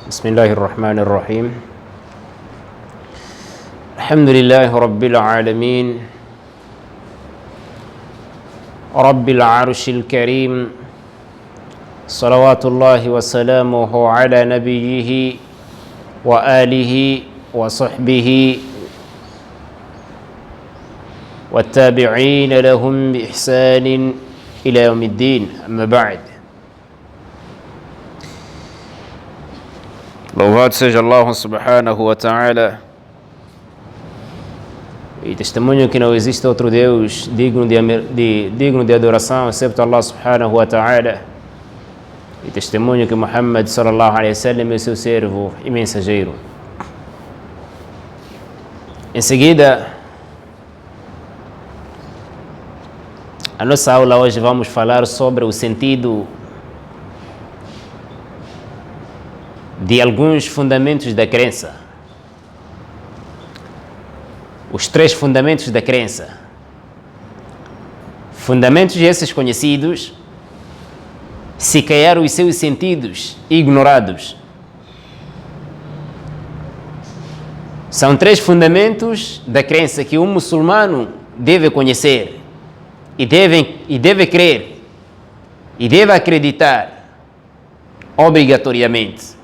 بسم الله الرحمن الرحيم. الحمد لله رب العالمين، رب العرش الكريم، صلوات الله وسلامه على نبيه وآله وصحبه والتابعين لهم بإحسان إلى يوم الدين. أما بعد، louvado seja Allah subhanahu wa ta'ala, e testemunho que não existe outro Deus digno de adoração excepto Allah subhanahu wa ta'ala, e testemunho que Muhammad sallallahu alaihi wasallam é seu servo e mensageiro. Em seguida, a nossa aula hoje vamos falar sobre o sentido de alguns fundamentos da crença. Os 3 fundamentos da crença. Fundamentos esses conhecidos, se calhar os seus sentidos ignorados. São 3 fundamentos da crença que um muçulmano deve conhecer e deve crer e deve acreditar obrigatoriamente.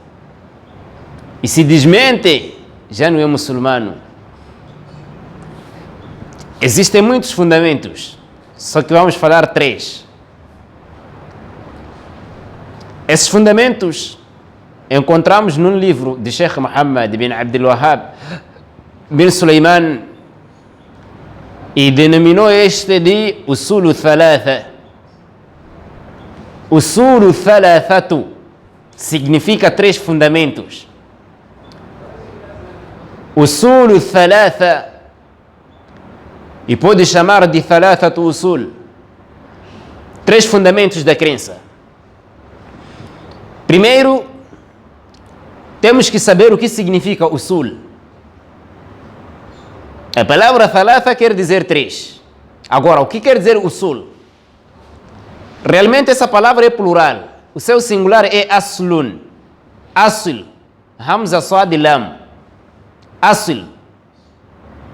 E se desmente, já não é muçulmano. Existem muitos fundamentos, só que vamos falar 3. Esses fundamentos encontramos num livro de Sheikh Muhammad bin Abdul Wahhab bin Sulaiman e denominou este de Usulu Thalatha. Usulu Thalathatu significa 3 fundamentos. Usulu Thalatha, e pode chamar de Thalathatu Usul, 3 fundamentos da crença. Primeiro, temos que saber o que significa Usul. A palavra Thalatha quer dizer 3. Agora, o que quer dizer Usul? Realmente essa palavra é plural. O seu singular é Aslun. Asl, Hamza Sad Lam. Asl,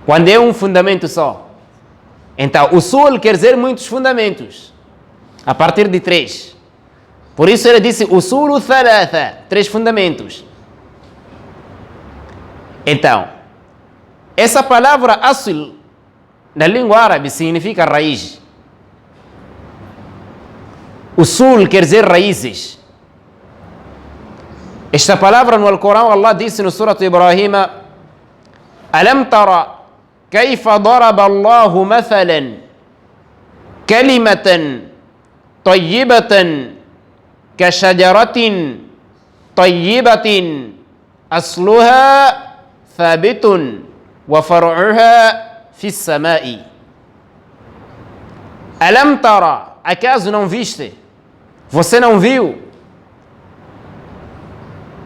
quando é um fundamento só. Então, Usul quer dizer muitos fundamentos, a partir de 3. Por isso ele disse Usulu Thalatha, 3 fundamentos. Então, essa palavra Asl, na língua árabe, significa raiz. Usul quer dizer raízes. Esta palavra no Alcorão, Allah disse no Surah Ibrahim: ألم ترى كيف ضرب الله مثلا كلمة طيبة كشجرة طيبة أصلها ثابت وفرعها في السماء. ألم ترى, acaso não viste? Você não viu?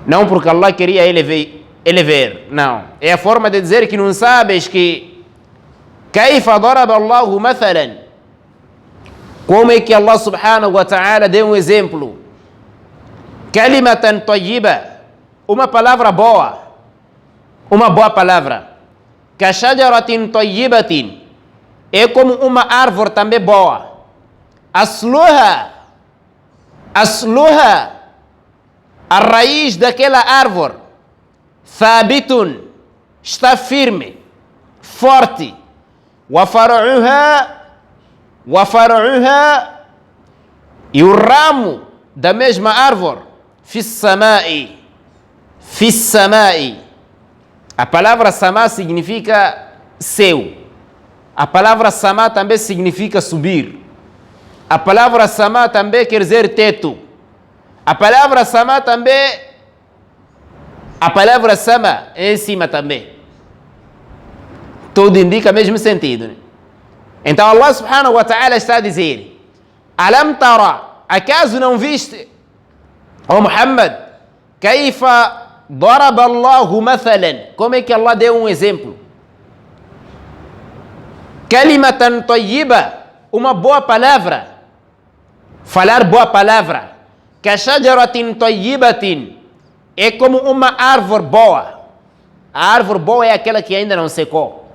Não porque Allah queria ele ver, não. É a forma de dizer que não sabes que كيف ضرب الله مثلا, como é que Allah subhanahu wa ta'ala deu um exemplo. كلمة طيبة, uma palavra boa, uma boa palavra. كشجرة طيبة, é como uma árvore também boa. أصلها, a raiz daquela árvore. Thabitun, está firme, forte. Wafaruha, e o ramo da mesma árvore. Fis samai, a palavra sama significa céu. A palavra sama também significa subir. A palavra sama também quer dizer teto. A palavra sama é em cima também. Tudo indica o mesmo sentido. Então Allah subhanahu wa ta'ala está a dizer: Alam tara, acaso não viste, ó Muhammad, kaifa daraba Allahu mathalan, como é que Allah deu um exemplo. Kalimatan tayyiba, uma boa palavra, falar boa palavra. Kashajaratin tayyibatin, é como uma árvore boa. A árvore boa é aquela que ainda não secou.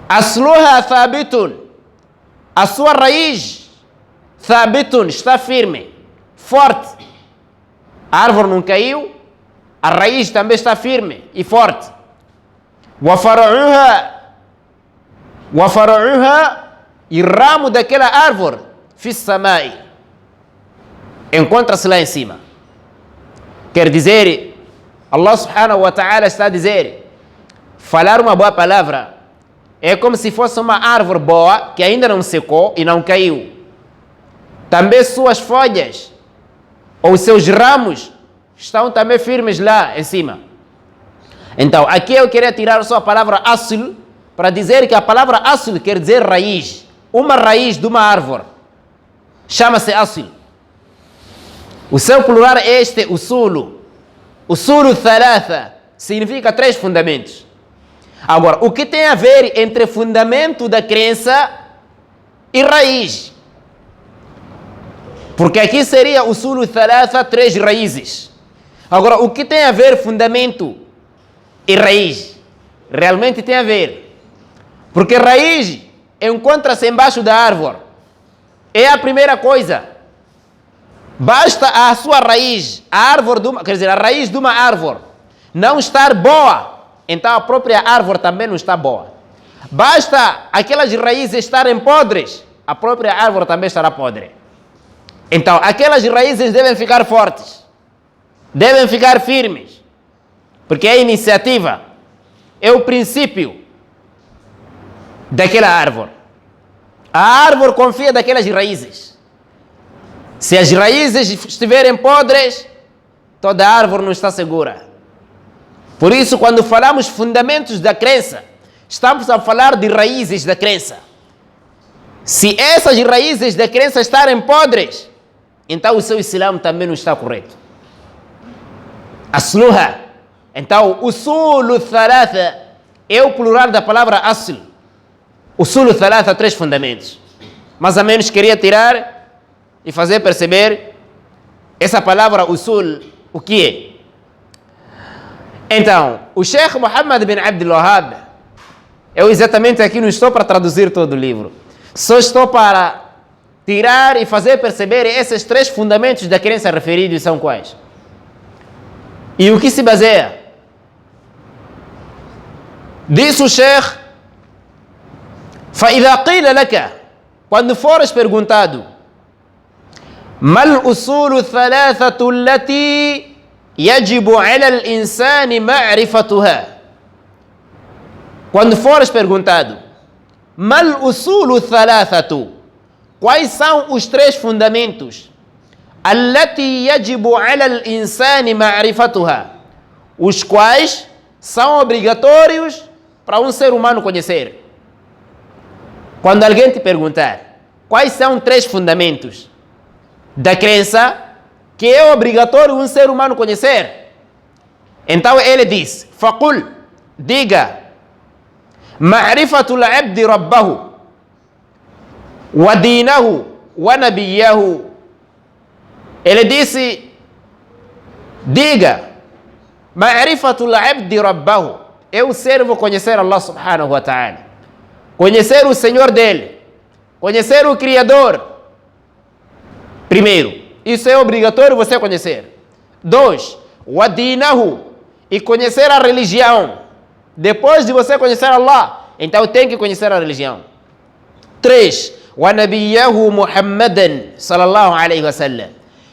Asluha thabitun. A sua raiz, thabitun, está firme, forte. A árvore não caiu, a raiz também está firme e forte. Wa faru'uha, e ramo daquela árvore, fi samai, encontra-se lá em cima. Quer dizer, Allah subhanahu wa ta'ala está a dizer, falar uma boa palavra é como se fosse uma árvore boa que ainda não secou e não caiu. Também suas folhas ou seus ramos estão também firmes lá em cima. Então, aqui eu queria tirar só a palavra asl para dizer que a palavra asl quer dizer raiz. Uma raiz de uma árvore chama-se asl. O seu plural é este, usulu. Usulu thalatha significa 3 fundamentos. Agora, o que tem a ver entre fundamento da crença e raiz? Porque aqui seria usulu thalatha, 3 raízes. Agora, o que tem a ver fundamento e raiz? Realmente tem a ver. Porque raiz encontra-se embaixo da árvore. É a primeira coisa. Basta a sua raiz, a raiz de uma árvore não estar boa, então a própria árvore também não está boa. Basta aquelas raízes estarem podres, a própria árvore também estará podre. Então, aquelas raízes devem ficar fortes, devem ficar firmes, porque é a iniciativa, é o princípio daquela árvore. A árvore confia daquelas raízes. Se as raízes estiverem podres, toda a árvore não está segura. Por isso, quando falamos fundamentos da crença, estamos a falar de raízes da crença. Se essas raízes da crença estarem podres, então o seu Islã também não está correto. Asluha. Então, usulu thalatha é o plural da palavra asl. Usulu thalatha, 3 fundamentos. Mais ou menos queria tirar e fazer perceber essa palavra usul, o que é. Então, o Sheikh Muhammad bin Abdul Wahhab, eu exatamente aqui não estou para traduzir todo o livro, só estou para tirar e fazer perceber esses 3 fundamentos da crença referidos são quais. E o que se baseia? Diz o Sheikh, فَإِذَا قِيلَ لَكَ, quando fores perguntado, ما الأصول الثلاثة التي يجب على الإنسان معرفتها. Quando fores perguntado, ما الأصول الثلاثة, quais são os 3 fundamentos, التي يجب على الإنسان معرفتها, os quais são obrigatórios para um ser humano conhecer. Quando alguém te perguntar quais são 3 fundamentos da crença que é obrigatório um ser humano conhecer, então ele diz, faqul, diga, ma'rifatul abdi rabbahu wa dinahu wa nabiyahu. Ele disse, diga, ma'rifatul abdi rabbahu, é o servo conhecer Allah subhanahu wa ta'ala, conhecer o Senhor dele, conhecer o Criador. Primeiro, isso é obrigatório você conhecer. 2, wadinahu, e conhecer a religião. Depois de você conhecer Allah, então tem que conhecer a religião. 3, wa nabiyahu Muhammadan sallallahu alaihi wasallam,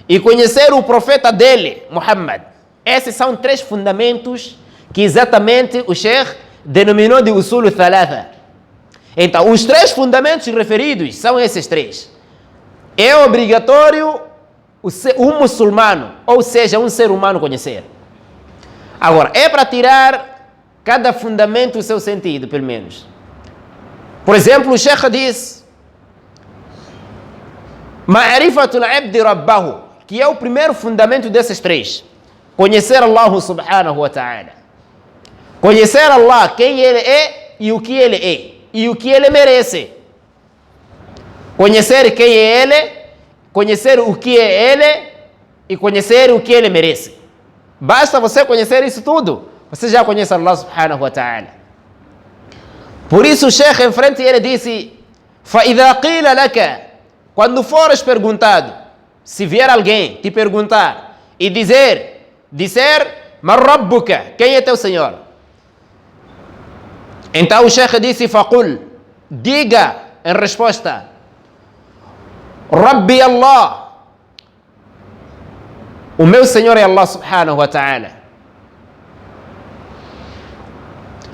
e conhecer o profeta dele, Muhammad. Esses são 3 fundamentos que exatamente o Sheikh denominou de usul thalatha. Então, os 3 fundamentos referidos são esses 3. É obrigatório um muçulmano, ou seja, um ser humano conhecer. Agora, é para tirar cada fundamento o seu sentido, pelo menos. Por exemplo, o Sheikh diz, ma'rifatul abdi rabbahu, que é o primeiro fundamento desses 3. Conhecer Allah subhanahu wa ta'ala. Conhecer Allah, quem Ele é e o que Ele é, e o que Ele merece. Conhecer quem é Ele, conhecer o que é Ele e conhecer o que ele merece. Basta você conhecer isso tudo, você já conhece Allah subhanahu wa ta'ala. Por isso o Sheikh em frente ele disse: فَإِذَا قِيلَ لَكَ, quando fores perguntado, se vier alguém te perguntar e disser مَنْ رَبُّكَ, quem é teu Senhor? Então o Sheikh disse: فَقُلْ, diga em resposta: رَبِّي Allah, o meu Senhor é Allah subhanahu wa ta'ala.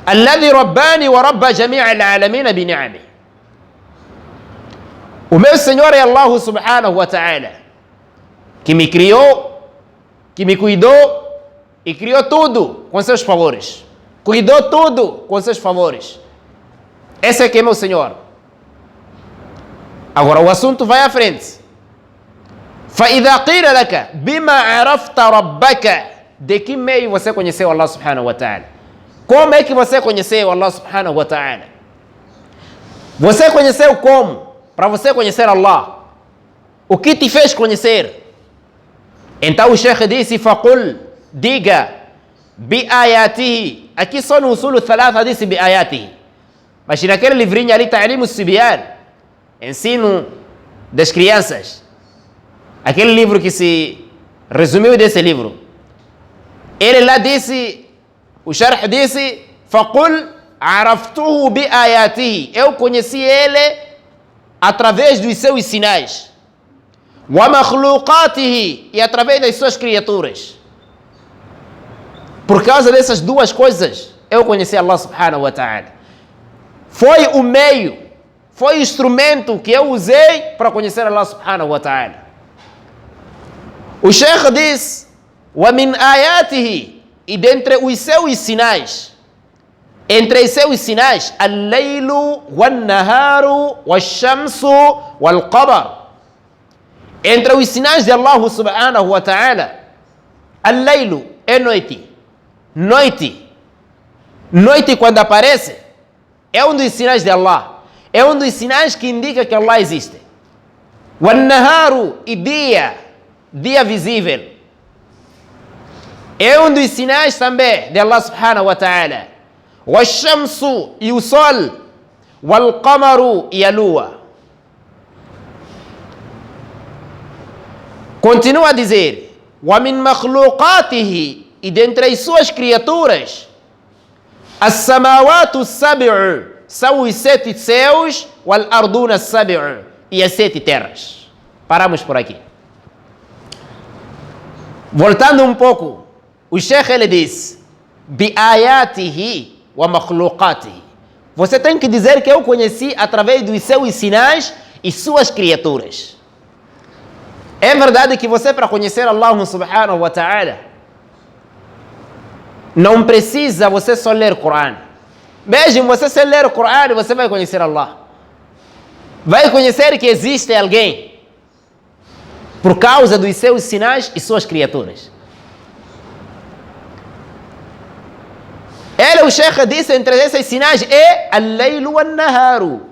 الذي رباني ورب جميع العالمين بنعمه. O meu Senhor é Allah subhanahu wa ta'ala, que me criou, que me cuidou e criou tudo com seus favores. Cuidou tudo com seus favores. Esse é que é meu Senhor. Agora o assunto vai à frente. فَإِذَا قِيلَ لَكَ بِمَا عَرَفْتَ رَبَّكَ, de que meio você conheceu Allah subhanahu wa ta'ala? Como é que você conheceu Allah subhanahu wa ta'ala? Você conheceu como? Para você conhecer Allah, o que te fez conhecer? Então o Sheikh disse: فَقُلْ, diga, بِآيَاتِهِ, aqui só no Usul al-Thalatha disse بِآيَاتِهِ, mas naquele livrinho ali, Ta'lim al-Sibyan, ensino das crianças, aquele livro que se resumiu desse livro, ele lá disse, o Sharh disse: فَقُلْ عَرَفْتُهُ بِآيَاتِهِ, eu conheci ele através dos seus sinais, وَمَخْلُوقَاتِهِ, e através das suas criaturas. Por causa dessas duas coisas, eu conheci Allah subhanahu wa ta'ala. Foi o meio, foi o instrumento que eu usei para conhecer Allah subhanahu wa ta'ala. O Sheikh diz: وَمِنْ آيَاتِهِ, e dentre os seus sinais, entre os seus sinais, al-laylu wal-naharu wal-shamsu wal-qamar. Entre os sinais de Allah subhanahu wa ta'ala, al-laylu é noite. Noite quando aparece, é um dos sinais de Allah. É um dos sinais que indica que Allah existe. Wal-naharu, e dia visível, é um dos sinais também de Allah subhanahu wa ta'ala. Wal-shamsu, e o sol. Wal-qamaru, e a lua. Continua a dizer: وَمِنْ مَخْلُوقَاتِهِ, e dentre as suas criaturas, as-samawatu as-sab'u, são os 7 céus, wal-arduna as-sab'u, e as 7 terras. Paramos por aqui. Voltando um pouco, o Sheikh ele diz: bi-ayatihi wa makhluqatihi. Você tem que dizer que eu conheci através dos seus sinais e suas criaturas. É verdade que você, para conhecer Allah subhanahu wa ta'ala, não precisa você só ler o Coran. Mesmo você sem ler o Coran, você vai conhecer Allah. Vai conhecer que existe alguém por causa dos seus sinais e suas criaturas. Ele, o Sheikh, disse entre esses sinais é al-laylu wal-naharu,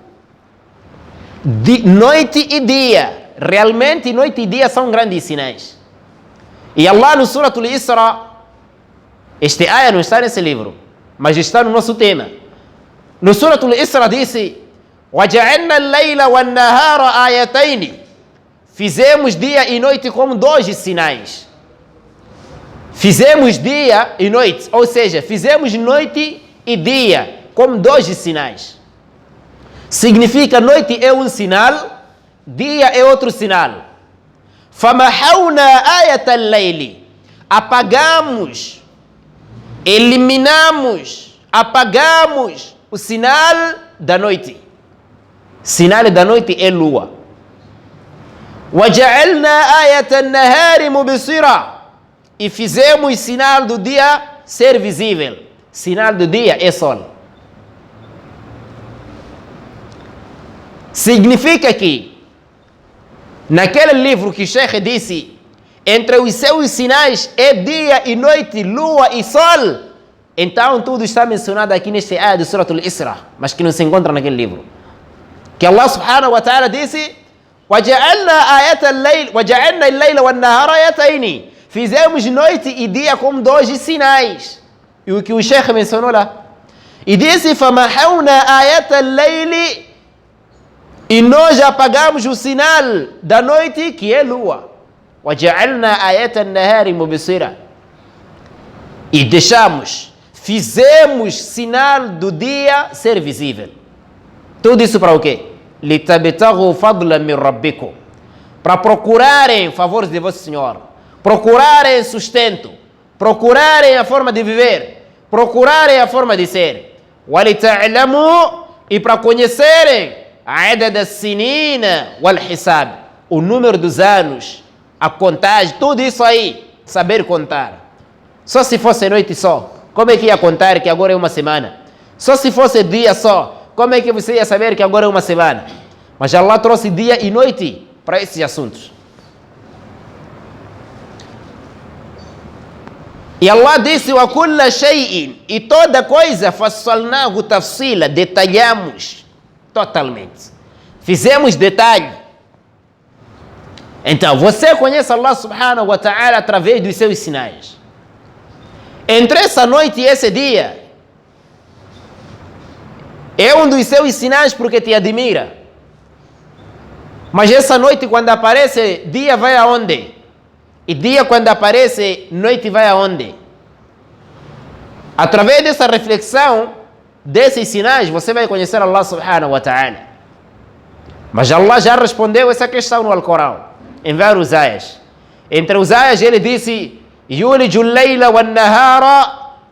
noite e dia. Realmente noite e dia são grandes sinais. E Allah no Surah Al-Isra, este ayah não está nesse livro, mas está no nosso tema. No Surah Al-Isra disse: وَجَعَلْنَا اللَّيْلَ وَالنَّهَارَ آيَتَيْنِ, fizemos dia e noite como 2 sinais. Fizemos dia e noite, ou seja, fizemos noite e dia como 2 sinais. Significa, noite é um sinal, dia é outro sinal. فَمَحَوْنَا آيَةَ اللَّيْلِ, apagamos, eliminamos, apagamos o sinal da noite. Sinal da noite é lua. وَجَعَلْنَا آيَةَ النَّهَارِ مُبْصِرًا, e fizemos sinal do dia ser visível. Sinal do dia é sol. Significa que naquele livro que o Sheikh disse, entre os seus sinais é dia e noite, lua e sol, então tudo está mencionado aqui neste ayah de Surah Al-Isra, mas que não se encontra naquele livro. Que Allah subhanahu wa ta'ala disse: وجعلنا آية الليل وجعلنا الليل والنهار آيتين. Fizemos noite e dia como dois sinais. E o que o Sheikh mencionou lá. E disse: فَمَحَوْنَا آيَةَ اللَّيْلِ. E nós apagamos o sinal da noite, que é lua. وَجَعَلْنَا آيَةَ النَّهَارِ مُبْصِرًا. E fizemos sinal do dia ser visível. Tudo isso para o quê? لِتَبْتَغُوا فَضْلًا مِنْ رَبِّكُمْ. Para procurarem favores de vosso Senhor, procurarem sustento, procurarem a forma de viver, procurarem a forma de ser. وَلِتَعْلَمُوا. E para conhecerem عدد السنين والحساب, o número dos anos, a contagem, tudo isso aí, saber contar. Só se fosse noite só, como é que ia contar que agora é uma semana? Só se fosse dia só, como é que você ia saber que agora é uma semana? Mas Allah trouxe dia e noite para esses assuntos. E Allah disse: وَكُلَّ شَيْءٍ. E toda coisa, فَصَّلْنَاهُ تَفْصِيلًا. Detalhamos totalmente. Fizemos detalhe. Então, você conhece Allah subhanahu wa ta'ala através dos seus sinais. Entre essa noite e esse dia, é um dos seus sinais porque te admira. Mas essa noite, quando aparece, dia vai aonde? E dia, quando aparece, noite vai aonde? Através dessa reflexão, desses sinais, você vai conhecer Allah subhanahu wa ta'ala. Mas Allah já respondeu essa questão no Alcorão, em vários ayas. Entre os ayas, ele disse: يولج الليل والنهار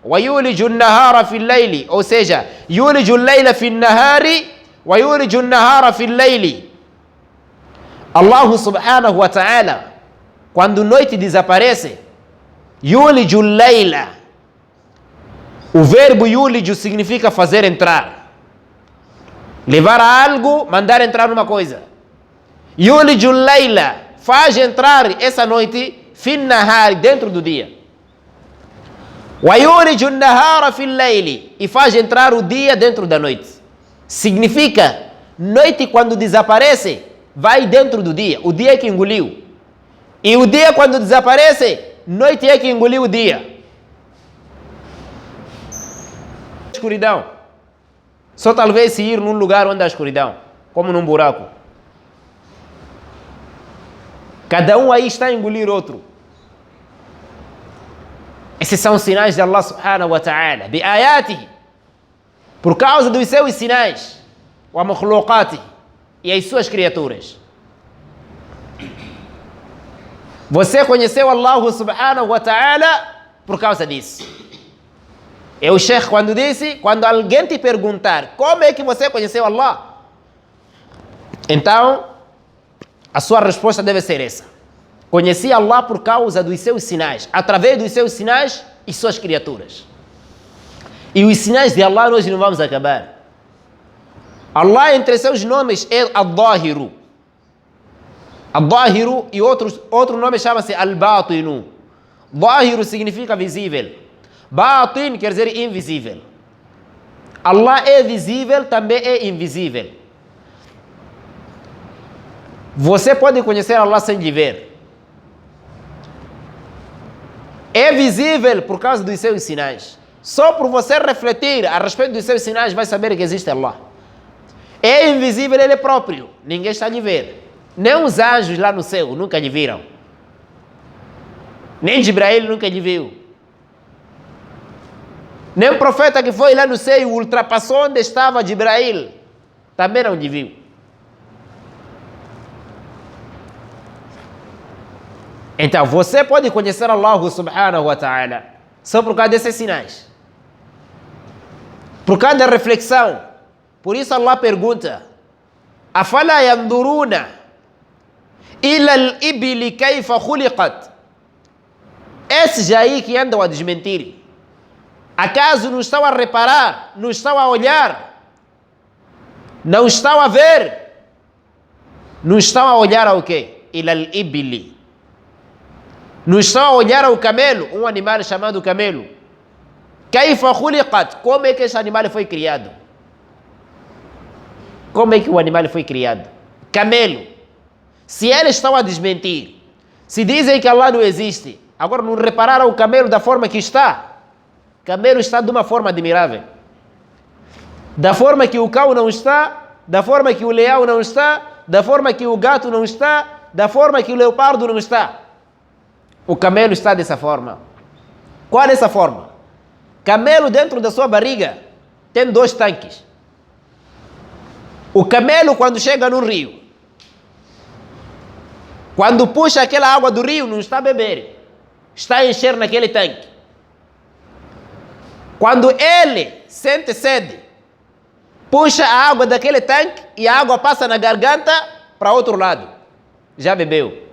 ويولج النهار في الليل. Ou seja, يولج الليل في النهار ويولج النهار في الليل. Allah subhanahu wa ta'ala, quando noite desaparece, يولج الليل. O verbo يولج significa fazer entrar, levar a algo, mandar entrar numa coisa. يولج الليل, faz entrar essa noite, في النهار, dentro do dia. ويولج النهار في الليل, e faz entrar o dia dentro da noite. Significa, noite quando desaparece, vai dentro do dia. O dia é que engoliu. E o dia quando desaparece, noite é que engoliu o dia. Escuridão. Só talvez se ir num lugar onde há escuridão, como num buraco. Cada um aí está a engolir outro. Esses são sinais de Allah subhanahu wa ta'ala. Bi'ayatihi. Por causa dos seus sinais. Wa makhluqatihi. E as suas criaturas. Você conheceu Allah subhanahu wa ta'ala por causa disso. E o Sheikh quando disse, quando alguém te perguntar como é que você conheceu Allah, então a sua resposta deve ser essa: conheci Allah por causa dos seus sinais, através dos seus sinais e suas criaturas. E os sinais de Allah nós não vamos acabar. Allah, entre seus nomes, é Al-Dahiru. Al-Dahiru, e outro nome chama-se Al-Batinu. Dahiru significa visível. Batin quer dizer invisível. Allah é visível, também é invisível. Você pode conhecer Allah sem lhe ver. É visível por causa dos seus sinais. Só por você refletir a respeito dos seus sinais, vai saber que existe Allah. É invisível ele próprio. Ninguém está a lhe ver. Nem os anjos lá no céu nunca lhe viram. Nem Jibrail nunca lhe viu. Nem o profeta que foi lá no céu e ultrapassou onde estava Jibrail também não lhe viu. Então, você pode conhecer Allah subhanahu wa ta'ala só por causa desses sinais. Por causa da reflexão. Por isso Allah pergunta: Afala yanduruna ila al-ibli kayfa khuliqat. Esses aí que andam a desmentir, acaso não estão a reparar, não estão a olhar, não estão a ver, não estão a olhar ao quê? Ila al-ibli. Não estão a olhar ao camelo, um animal chamado camelo. Kayfa khuliqat. Como é que esse animal foi criado? Como é que o animal foi criado? Camelo. Se eles estão a desmentir, se dizem que Allah não existe, agora não repararam o camelo da forma que está? O camelo está de uma forma admirável. Da forma que o cão não está, da forma que o leão não está, da forma que o gato não está, da forma que o leopardo não está. O camelo está dessa forma. Qual é essa forma? Camelo dentro da sua barriga tem 2 tanques. O camelo, quando chega no rio, quando puxa aquela água do rio, não está a beber, está a encher naquele tanque. Quando ele sente sede, puxa a água daquele tanque e a água passa na garganta para outro lado. Já bebeu.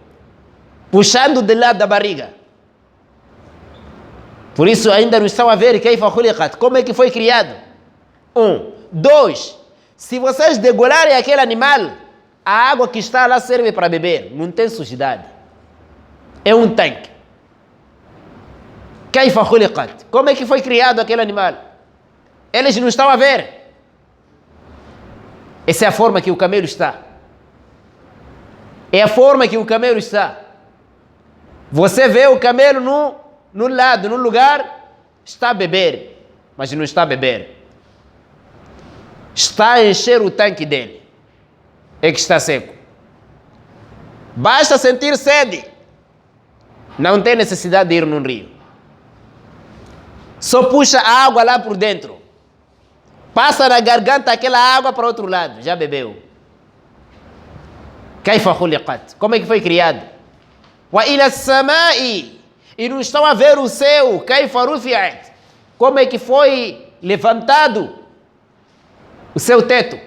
Puxando de lado da barriga. Por isso ainda não estão a ver como é que foi criado. 1. 2. Se vocês degolarem aquele animal, a água que está lá serve para beber. Não tem sujidade. É um tanque. Como é que foi criado aquele animal? Eles não estão a ver. Essa é a forma que o camelo está. É a forma que o camelo está. Você vê o camelo no lado, no lugar, está a beber, mas não está a beber. Está a encher o tanque dele. É que está seco. Basta sentir sede. Não tem necessidade de ir num rio. Só puxa a água lá por dentro. Passa na garganta aquela água para o outro lado. Já bebeu. Como é que foi criado? Wa ila samai. E não estão a ver o céu. Como é que foi levantado o seu teto?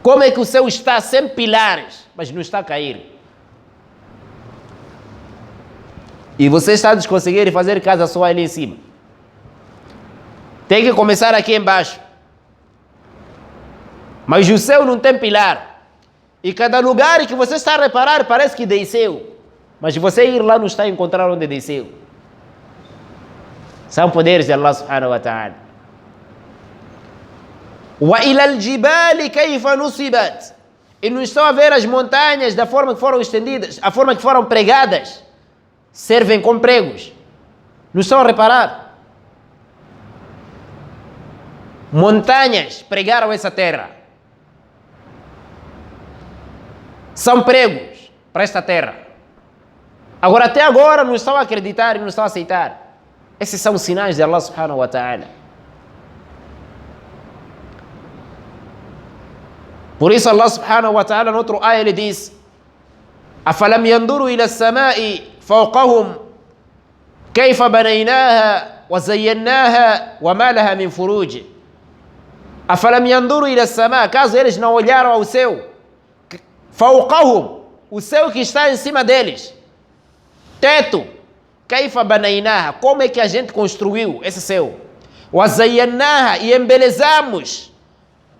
Como é que o céu está sem pilares, mas não está a cair? E você está a conseguir fazer casa só ali em cima. Tem que começar aqui embaixo. Mas o céu não tem pilar. E cada lugar que você está a reparar parece que desceu. Mas você ir lá não está a encontrar onde desceu. São poderes de Allah subhanahu wa ta'ala. Wa ila al-jibali kayfa nusibat. E não estão a ver as montanhas da forma que foram estendidas, a forma que foram pregadas. Servem como pregos. Não estão a reparar. Montanhas pregaram essa terra. São pregos para esta terra. Agora, até agora, não estão a acreditar e não estão a aceitar. Esses são os sinais de Allah subhanahu wa ta'ala. Por isso, Allah subhanahu wa ta'ala, no outro ayah, ele diz: أَفَلَمْ يَنْظُرُوا إِلَى السَّمَاءِ فَوْقَهُمْ كَيْفَ بَنَيْنَاهَا وَزَيَّنَّاهَا وَمَا لَهَا مِنْ فُرُوجٍ. أَفَلَمْ يَنْظُرُوا إِلَى السَّمَاءِ. Caso eles não olharam ao céu, فَوْقَهُمْ, o céu que está em cima deles, teto, كَيْفَ بَنَيْنَاهَا, como é que a gente construiu esse céu? وَزَيَّنَّاهَا, e embelezamos.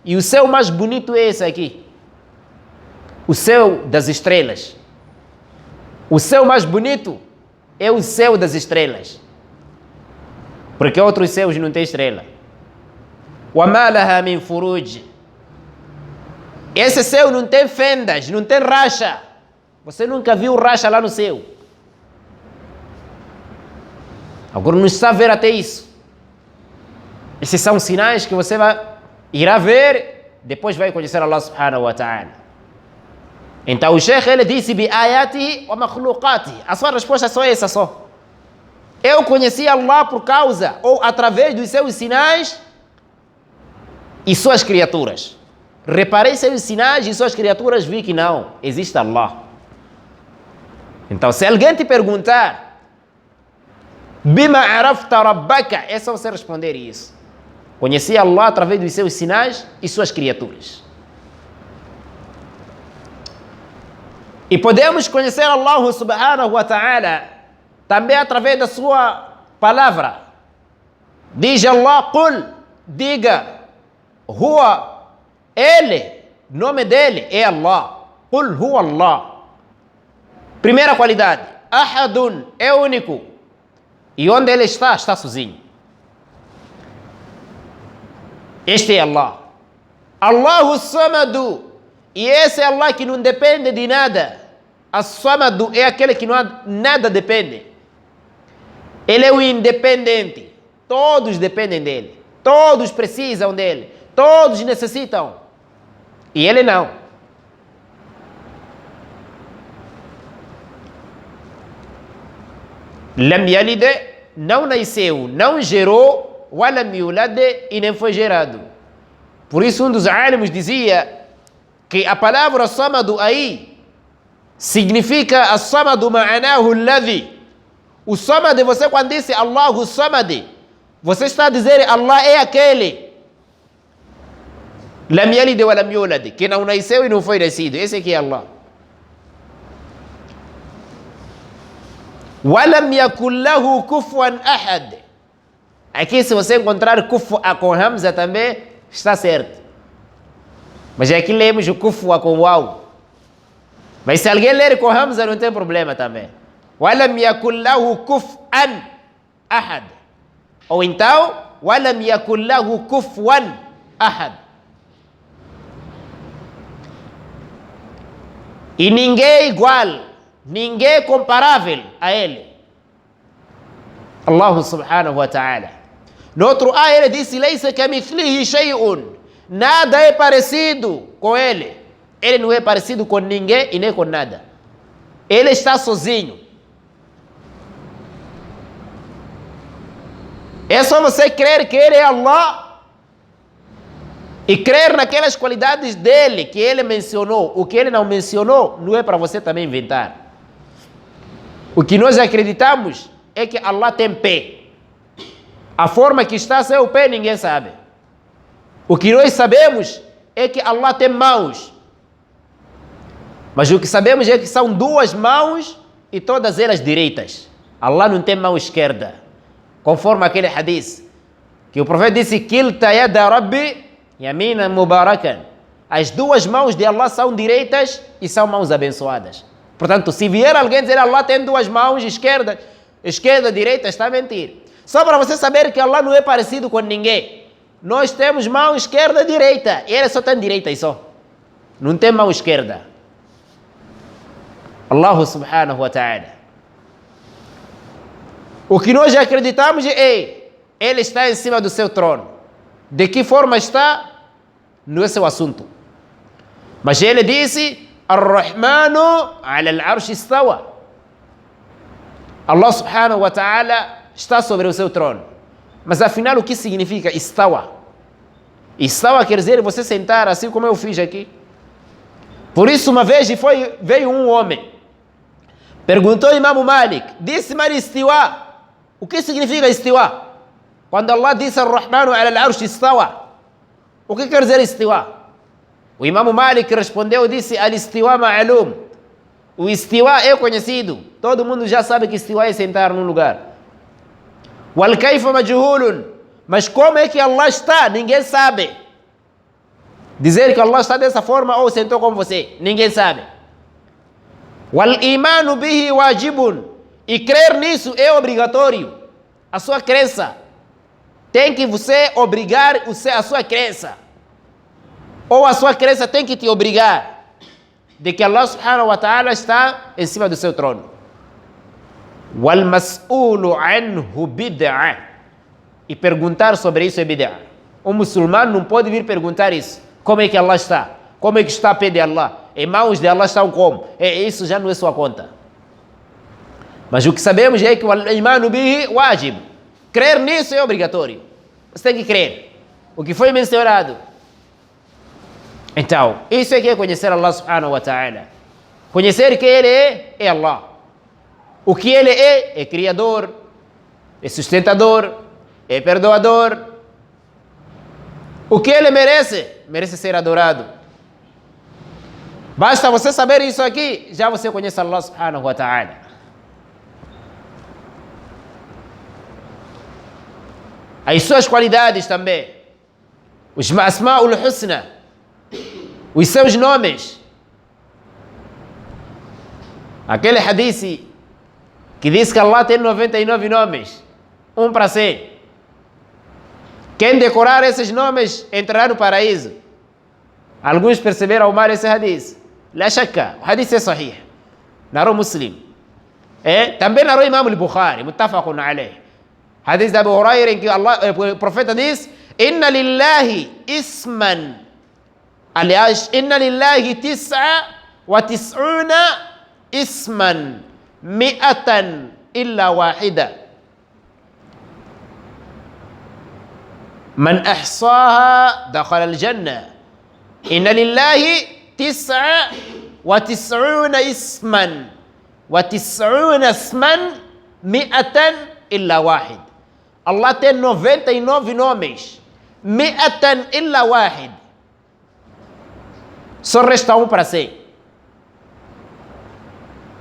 E o céu mais bonito é esse aqui. O céu das estrelas. O céu mais bonito é o céu das estrelas. Porque outros céus não têm estrela. وَمَا لَهَا مِنْ فُرُوجٍ. Esse céu não tem fendas, não tem racha. Você nunca viu racha lá no céu. Agora não está a ver até isso. Esses são sinais que você irá ver, depois vai conhecer Allah subhanahu wa ta'ala. Então o Sheikh, ele disse: bi-ayatihi wa makhluqatihi. A sua resposta é só essa só. Eu conheci Allah por causa ou através dos seus sinais e suas criaturas. Reparei seus sinais e suas criaturas, vi que não existe Allah. Então, se alguém te perguntar: bima arafta rabbaka, é só você responder isso. Conheci Allah através dos seus sinais e suas criaturas. E podemos conhecer Allah subhanahu wa ta'ala também através da sua palavra. Diz Allah: Qul, diga, Huwa, Ele, nome dele é Allah. Qul huwa Allah. Primeira qualidade: Ahadun, é único. E onde ele está? Está sozinho. Este é Allah. Allahu Samadu, E esse é Allah que não depende de nada. As-Samad é aquele que nada depende. Ele é o independente. Todos dependem dele. Todos precisam dele. Todos necessitam. E ele não. Lam yalid, não nasceu, não gerou, walam yulad, e nem foi gerado. Por isso um dos alimos dizia que a palavra Samad aí significa as-Samad ma'anahu alladhi. O Samad, você quando disse Allahu Samad, você está a dizer Allah é aquele. Lam yalid wa lam yulad, que não nasceu e não foi nascido. Esse aqui é Allah. Walam yakul lahu kufuwan ahad. Aqui se você encontrar kufu'a com Hamza também está certo. Mas aqui lemos o kufu'a com waw. Mas se alguém ler com Hamza não tem problema também. Walam yakul lahu kuf'an ahad. Ou então, walam yakul lahu kufuwan ahad. E ninguém é igual, ninguém é comparável a ele. Allah subhanahu wa ta'ala. No outro ayah ele disse: Laysa kamithlihi shay'un. Nada é parecido com ele. Ele não é parecido com ninguém e nem com nada. Ele está sozinho. É só você crer que ele é Allah e crer naquelas qualidades dele que ele mencionou. O que ele não mencionou não é para você também inventar. O que nós acreditamos é que Allah tem pé. A forma que está seu pé ninguém sabe. O que nós sabemos é que Allah tem mãos. Mas o que sabemos é que são duas mãos e todas elas direitas. Allah não tem mão esquerda. Conforme aquele hadith que o profeta disse: Kilta yada Rabbi yaminan mubarakan. As duas mãos de Allah são direitas e são mãos abençoadas. Portanto, se vier alguém dizer Allah tem duas mãos, esquerda, direita, está a mentir. Só para você saber que Allah não é parecido com ninguém. Nós temos mão esquerda e direita. E ele só tem direita e só. Não tem mão esquerda. Allah subhanahu wa ta'ala. O que nós acreditamos é ele está em cima do seu trono. De que forma está? Não é seu assunto. Mas ele disse: Ar-Rahmanu ala al-arsh istawa. Allah subhanahu wa ta'ala está sobre o seu trono. Mas afinal o que significa istawa? Istawa quer dizer você sentar assim como eu fiz aqui. Por isso uma vez veio um homem, perguntou ao Imam Malik, disse: Mas istiwa, o que significa istiwa? Quando Allah disse Ar-Rahmanu ala al-arsh istawa, o que quer dizer istiwa? O Imam Malik respondeu e disse: Al-istiwa ma'lum. O istiwa é conhecido. Todo mundo já sabe que istiwa é sentar num lugar. Wal-kayfa majhulun. Mas como é que Allah está? Ninguém sabe. Dizer que Allah está dessa forma ou sentou como você, ninguém sabe. Wal-imanu bihi wajibun. E crer nisso é obrigatório. A sua crença tem que você obrigar a sua crença. Ou a sua crença tem que te obrigar de que Allah subhanahu wa ta'ala está em cima do seu trono. Wal mas'ulu anhu bid'ah. E perguntar sobre isso é bid'ah. O muçulmano não pode vir perguntar isso. Como é que Allah está? Como é que está a pé de Allah? Em mãos de Allah estão como? Isso já não é sua conta. Mas o que sabemos é que o imanu bihi wajib. Crer nisso é obrigatório. Você tem que crer. O que foi mencionado. Então, isso é que é conhecer Allah subhanahu wa ta'ala. Conhecer que Ele é Allah. O que Ele é criador, é sustentador, é perdoador. O que Ele merece? Merece ser adorado. Basta você saber isso aqui, já você conhece Allah subhanahu wa ta'ala. As suas qualidades também. Os Asma'ul Husna. Os seus nomes. Aquele hadith que diz que Allah tem 99 nomes. Um para 100. Quem decorar esses nomes entrará no paraíso. Alguns perceberam mal esse hadith. La shakka, o hadith é sahih. Narrou Muslim. Também narrou Imam al-Bukhari, muttafaqun alayh. Hadith de Abu Hurairah em que o profeta diz: Inna lillahi isman. Aliás, Inna lillahi tis'a wa tis'una isman mi'atan illa wahida. Man ahsaha dakhala al-jannah. Inna lillahi tis'a wa tis'una isman wa tis'una isman mi'atan illa wahid. Allah tem 99 nomes. Mi'atan illa wahid. Só resta um para ser.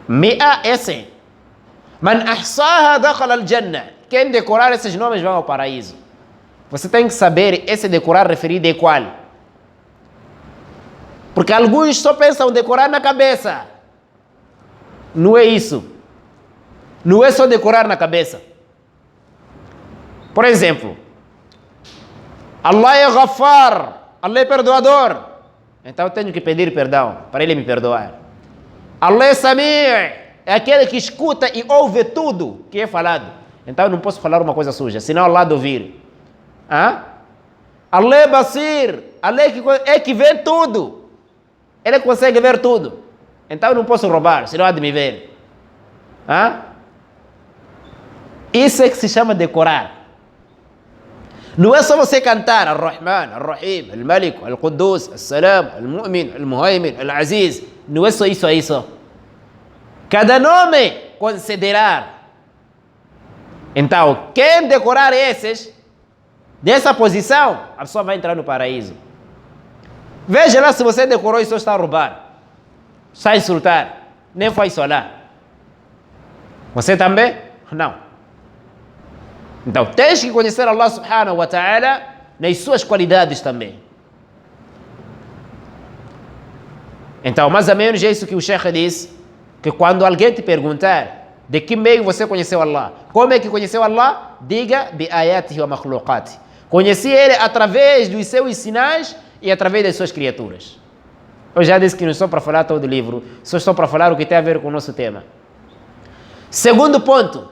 Mi'a é 100. Man ahsaha dakhala al-jannah. Quem decorar esses nomes vai ao paraíso. Você tem que saber esse decorar referido a qual. Porque alguns só pensam decorar na cabeça. Não é isso. Não é só decorar na cabeça. Por exemplo, Allah é Ghaffar, Allah é perdoador. Então eu tenho que pedir perdão para Ele me perdoar. Allah é Sami', é aquele que escuta e ouve tudo que é falado. Então eu não posso falar uma coisa suja, senão Allah de ouvir. Allah é Basir, Allah é que vê tudo. Ele consegue ver tudo. Então eu não posso roubar, senão há de me ver. Isso é que se chama decorar. Não é só você cantar Ar-Rahman, Ar-Rahim, Al-Malik, Al-Quddus, Al-Salam, Al-Mu'min, Al-Muhaymin, Al-Aziz. Não é só isso aí só. Cada nome considerar. Então, quem decorar esses, dessa posição, a pessoa vai entrar no paraíso. Veja lá se você decorou e só está a roubar, está a insultar, nem foi solar. Você também? Não. Então, tens que conhecer Allah subhanahu wa ta'ala nas suas qualidades também. Então, mais ou menos é isso que o Sheikh disse, que quando alguém te perguntar de que meio você conheceu Allah, como é que conheceu Allah? Diga, bi ayatihi wa makhluqati. Conheci Ele através dos seus sinais e através das suas criaturas. Eu já disse que não estou para falar todo o livro, só estou para falar o que tem a ver com o nosso tema. Segundo ponto,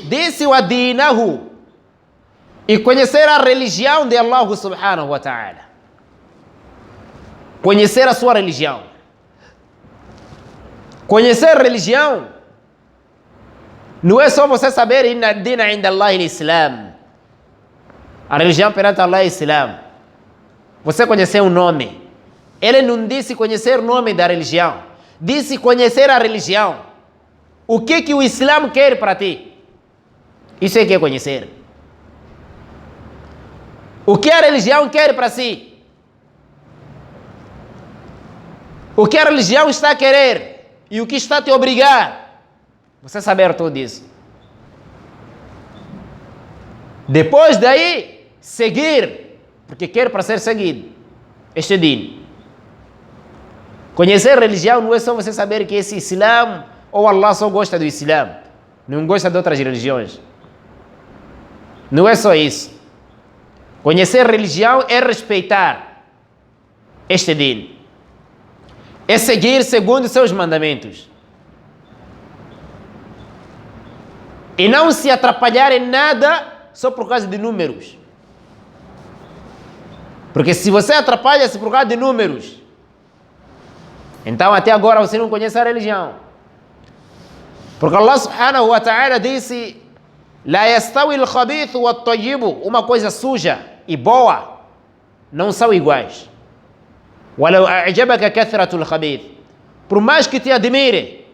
disse o adinahu, e conhecer a religião de Allah subhanahu wa ta'ala. Conhecer a sua religião. Conhecer a religião não é só você saber inna ad-dina inda Allah al-Islam. A religião perante Allah é Islam. Você conhecer o nome. Ele não disse conhecer o nome da religião. Disse conhecer a religião. O que o Islam quer para ti? Isso é que é conhecer. O que a religião quer para si? O que a religião está a querer? E o que está a te obrigar? Você saber tudo isso. Depois daí, seguir. Porque quer para ser seguido. Este din. Conhecer a religião não é só você saber que esse Islã ou Allah só gosta do Islã. Não gosta de outras religiões. Não é só isso. Conhecer a religião é respeitar este din. É seguir segundo seus mandamentos. E não se atrapalhar em nada só por causa de números. Porque se você atrapalha-se por causa de números, então até agora você não conhece a religião. Porque Allah subhanahu wa ta'ala disse: La yastawi al-khabithu wa at-tayyibu. Uma coisa suja e boa não são iguais. Walau a'jabaka kathratu al-khabith. Por mais que te admire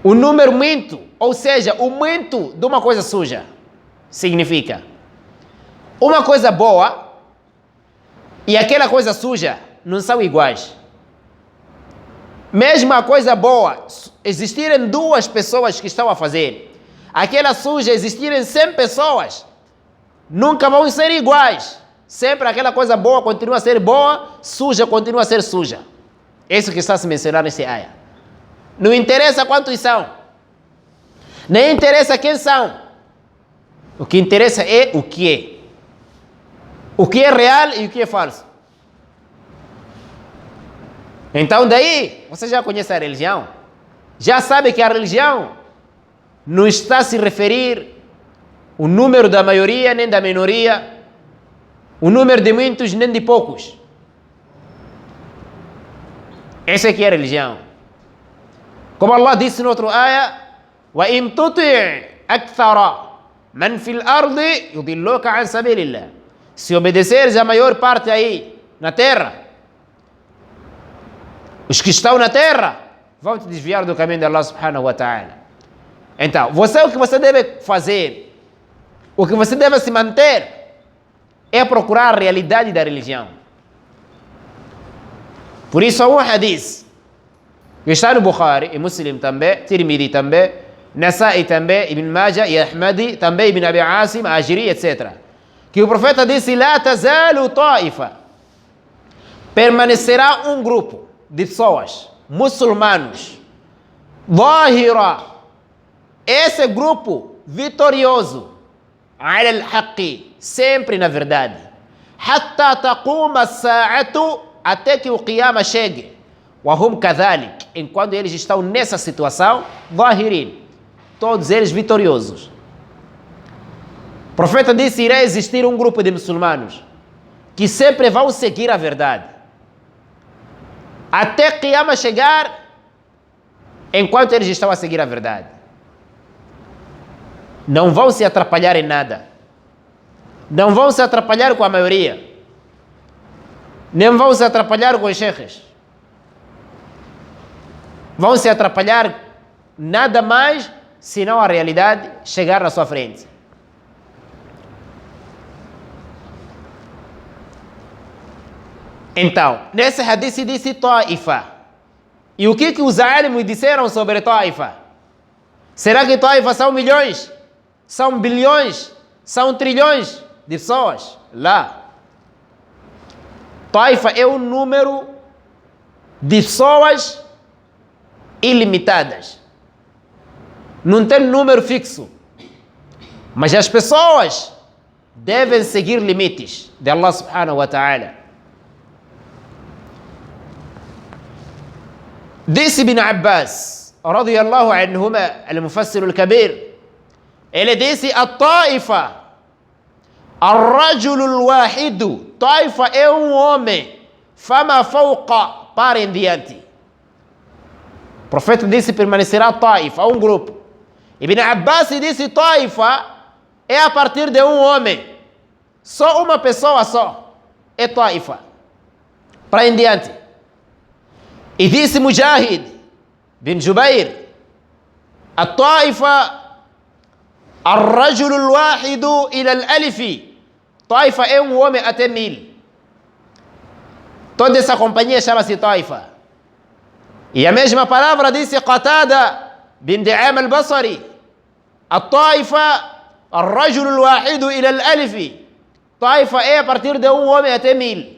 o número muito, ou seja, o muito de uma coisa suja, significa uma coisa boa e aquela coisa suja não são iguais. Mesmo a coisa boa, existirem 2 pessoas que estão a fazer, aquela suja existirem 100 pessoas, nunca vão ser iguais. Sempre aquela coisa boa continua a ser boa, suja continua a ser suja. Isso que está a se mencionar nesse ayah. Não interessa quantos são, nem interessa quem são. O que interessa é o que é. o que é real e o que é falso. Então daí, você já conhece a religião, já sabe que a religião não está a se referir o número da maioria nem da minoria, o número de muitos nem de poucos. Essa aqui é a religião. Como Allah disse no outro ayah, وَإِن تُطِعْ أَكْثَرَ مَنْ فِي الْأَرْضِ يُضِلُّكَ عَنْ سَبِيلِ اللَّهِ. Se obedeceres a maior parte aí na terra, os que estão na terra vão te desviar do caminho de Allah subhanahu wa ta'ala. Então, o que você deve fazer, o que você deve se manter, é procurar a realidade da religião. Por isso há um hadith que está no Bukhari e Muslim também, Tirmidhi também, Nasa'i também, Ibn Majah e Ahmadi também, Ibn Abi Asim, Ajiri, etc. Que o profeta disse: La tazalu ta'ifa. Permanecerá um grupo de pessoas, muçulmanos, Zahira, esse grupo vitorioso, ala al-haqqi, sempre na verdade, hatta taquma as-sa'atu, até que o qiyama chegue, wa hum kadhalik, enquanto eles estão nessa situação, zahirin, todos eles vitoriosos. O profeta disse: irá existir um grupo de muçulmanos que sempre vão seguir a verdade, até Qiyama chegar, enquanto eles estão a seguir a verdade. Não vão se atrapalhar em nada. Não vão se atrapalhar com a maioria. Nem vão se atrapalhar com os sheikhs. Vão se atrapalhar nada mais, senão a realidade chegar na sua frente. Então, nesse hadith disse Ta'ifa. E o que os alimos disseram sobre Ta'ifa? Será que Ta'ifa são milhões? São bilhões? São trilhões de pessoas? Lá. Ta'ifa é um número de pessoas ilimitadas. Não tem número fixo. Mas as pessoas devem seguir limites de Allah subhanahu wa ta'ala. Disse Ibn Abbas, radiyallahu anhuma, al-mufassir al-kabir, ele disse: a Ta'ifa, ar-rajul al-wahidu, Ta'ifa é um homem, fama fawqa, para em diante. O profeta disse: permanecerá Ta'ifa, um grupo. Ibn Abbas disse: Ta'ifa é a partir de um homem, só uma pessoa só, é Ta'ifa, para em diante. E disse Mujahid bin Jubair: a Ta'ifa ar-rajul al-wahidu ila al-alifi, Ta'ifa é um homem até 1000. Toda essa companhia chama-se Ta'ifa. E a mesma palavra disse Qatada bin Di'am al-Basri: a Ta'ifa ar-rajul al-wahidu ila al-alifi, Ta'ifa é a partir de um homem até 1000.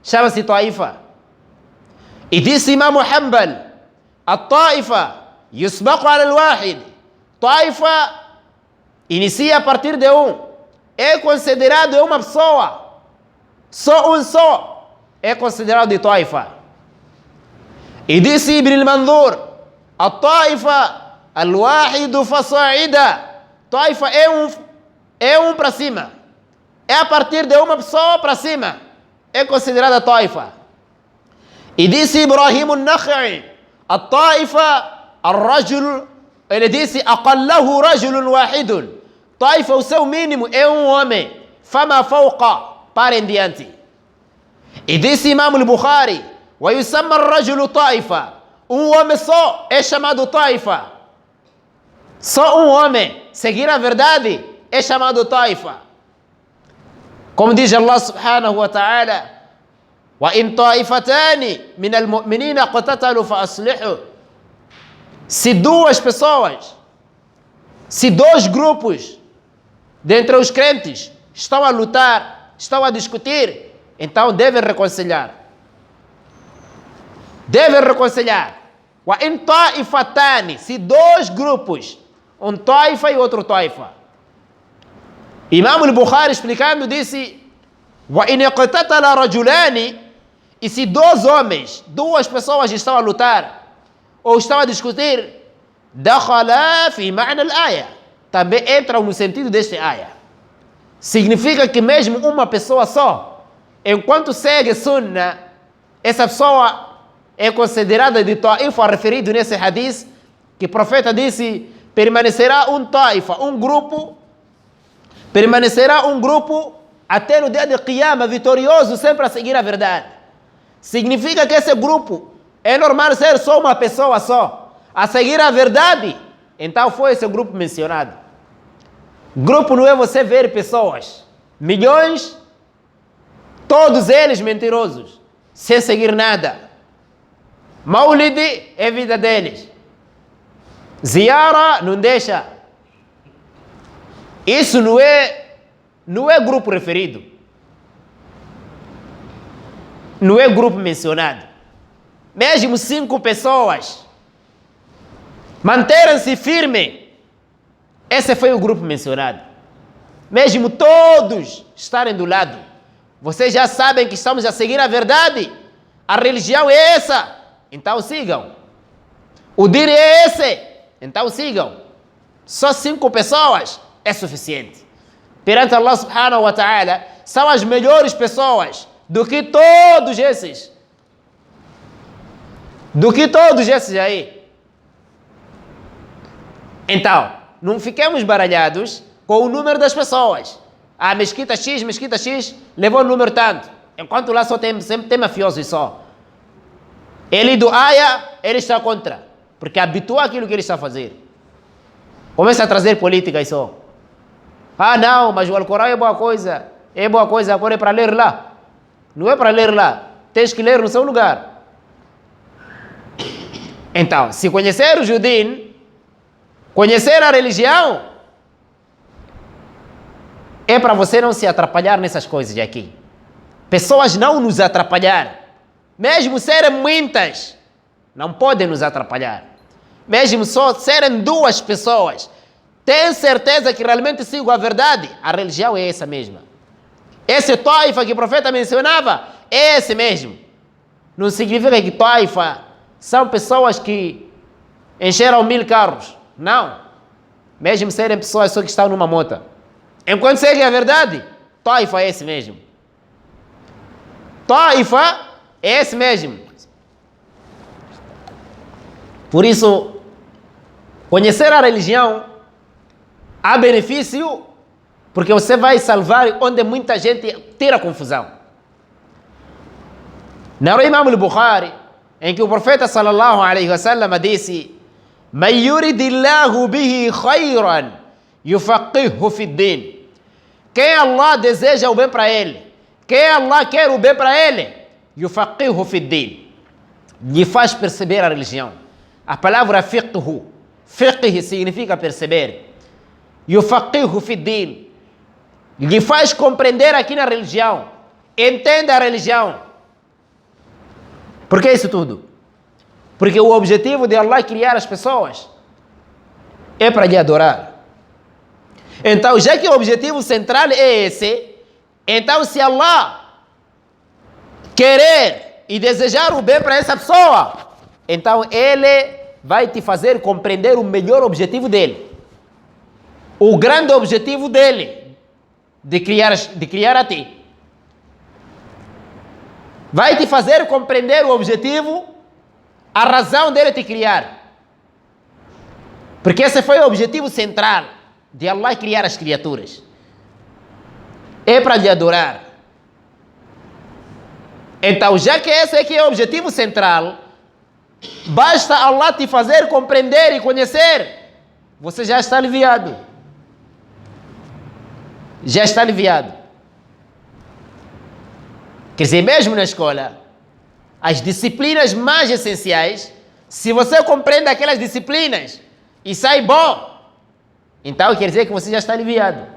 Chama-se Ta'ifa. E disse Imam Hanbal: a Ta'ifa yusbaqu ala al-wahid, Ta'ifa inicia a partir de um, é considerado uma pessoa, só um só é considerado de Ta'ifa. E disse Ibn al-Manzur: a Ta'ifa al-wahidu fasa'ida, Ta'ifa é um para cima, é a partir de uma pessoa para cima, é considerada Ta'ifa. E disse Ibrahim al-Nakha'i: a Ta'ifa al-rajul, ele disse aqallahu rajulun wahidun, Ta'ifa o seu mínimo é um homem, fama fawqa, para em diante. E disse Imam al-Bukhari: wa yusamma ar-rajulu Ta'ifa, um homem só é chamado Ta'ifa, só um homem, seguir a verdade é chamado Ta'ifa. Como diz Allah subhanahu wa ta'ala: وَإِنْ طَائِفَتَانِ مِنَ الْمُؤْمِنِينَ اقْتَتَلُوا فَأَصْلِحُوا. Se duas pessoas, se dois grupos dentre os crentes estão a lutar, estão a discutir, então devem reconciliar. Devem reconciliar. وَإِنْ طَائِفَتَانِ, se dois grupos, um Ta'ifa e outro Ta'ifa. Imam al-Bukhari explicando disse: وَإِنْ اقْتَتَلَ رَجُلَانِ E se dois homens, duas pessoas estão a lutar ou estão a discutir, دَخَلَا فِي مَعْنَى الْآيَةِ Também entram no sentido deste ayah. Significa que mesmo uma pessoa só, enquanto segue Sunnah, essa pessoa é considerada de Ta'ifa, referido nesse hadith, que o profeta disse, permanecerá um Ta'ifa, um grupo, permanecerá um grupo até no dia de Qiyamah, vitorioso, sempre a seguir a verdade. Significa que esse grupo é normal ser só uma pessoa só, a seguir a verdade. Então foi esse grupo mencionado. Grupo não é você ver pessoas, milhões, todos eles mentirosos, sem seguir nada. Maulid é vida deles. Ziara não deixa. Isso não é grupo referido. Não é grupo mencionado. Mesmo 5 pessoas manterem-se firmes. Esse foi o grupo mencionado. Mesmo todos estarem do lado. Vocês já sabem que estamos a seguir a verdade. A religião é essa. Então sigam. O dir é esse. Então sigam. Só 5 pessoas é suficiente. Perante Allah subhanahu wa ta'ala, são as melhores pessoas do que todos esses. Do que todos esses aí. Então, não fiquemos baralhados com o número das pessoas. A mesquita X levou o número tanto. Enquanto lá sempre tem mafiosos só. Ele do Aya, ele está contra. Porque habitua aquilo que ele está a fazer. Começa a trazer política só. Ah não, mas o Alcorão é boa coisa. É boa coisa, agora é para ler lá. Não é para ler lá. Tens que ler no seu lugar. Então, se conhecer o Judim, conhecer a religião, é para você não se atrapalhar nessas coisas de aqui. Pessoas não nos atrapalhar. Mesmo serem muitas, não podem nos atrapalhar. Mesmo só serem 2 pessoas, tem certeza que realmente sigam a verdade? A religião é essa mesma. Esse Taifa que o profeta mencionava, é esse mesmo. Não significa que Taifa são pessoas que encheram 1000 carros. Não. Mesmo serem pessoas só que estão numa moto. Enquanto seguem a verdade, Taifa é esse mesmo. Taifa é esse mesmo. Por isso, conhecer a religião há benefício, porque você vai salvar onde muita gente tira confusão. Na Imam al-Bukhari, em que o profeta sallallahu alaihi wasallam disse: "Man yuridillahu bihi khayran yufaqihu fi din." Quem Allah deseja o bem para ele, quem Allah quer o bem para ele, yufaqihu fi din, lhe faz perceber a religião. A palavra fiqh significa perceber. Yufaqihu fi din, lhe faz compreender aqui na religião. Entenda a religião. Por que isso tudo? Porque o objetivo de Allah criar as pessoas é para lhe adorar. Então, já que o objetivo central é esse, então se Allah querer e desejar o bem para essa pessoa, então ele vai te fazer compreender o melhor objetivo dele. O grande objetivo dele de criar a ti. Vai te fazer compreender o objetivo, a razão dele te criar. Porque esse foi o objetivo central de Allah criar as criaturas. É para lhe adorar. Então, já que esse aqui é o objetivo central, basta Allah te fazer compreender e conhecer, você já está aliviado. Já está aliviado. Quer dizer, mesmo na escola, as disciplinas mais essenciais, se você compreende aquelas disciplinas e sai bom, então quer dizer que você já está aliviado.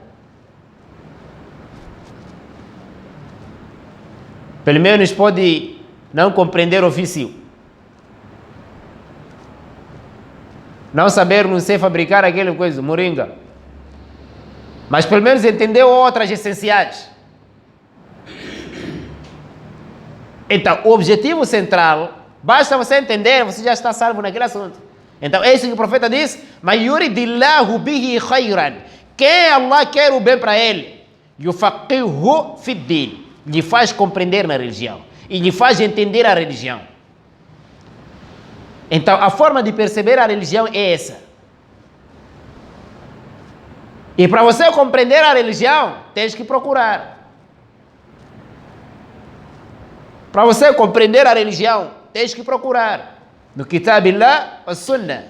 Pelo menos pode não compreender o vício. Não saber, não sei fabricar aquela coisa, moringa. Mas pelo menos entendeu outras essenciais. Então, o objetivo central, basta você entender, você já está salvo naquele assunto. Então, é isso que o profeta diz, mas yuridillahu bihi khayran. Quem Allah quer o bem para ele, yufaqihu fid-din, lhe faz compreender na religião e lhe faz entender a religião. Então, a forma de perceber a religião é essa. E para você compreender a religião, tens que procurar. Para você compreender a religião, tens que procurar. No Kitabillah wa Sunnah.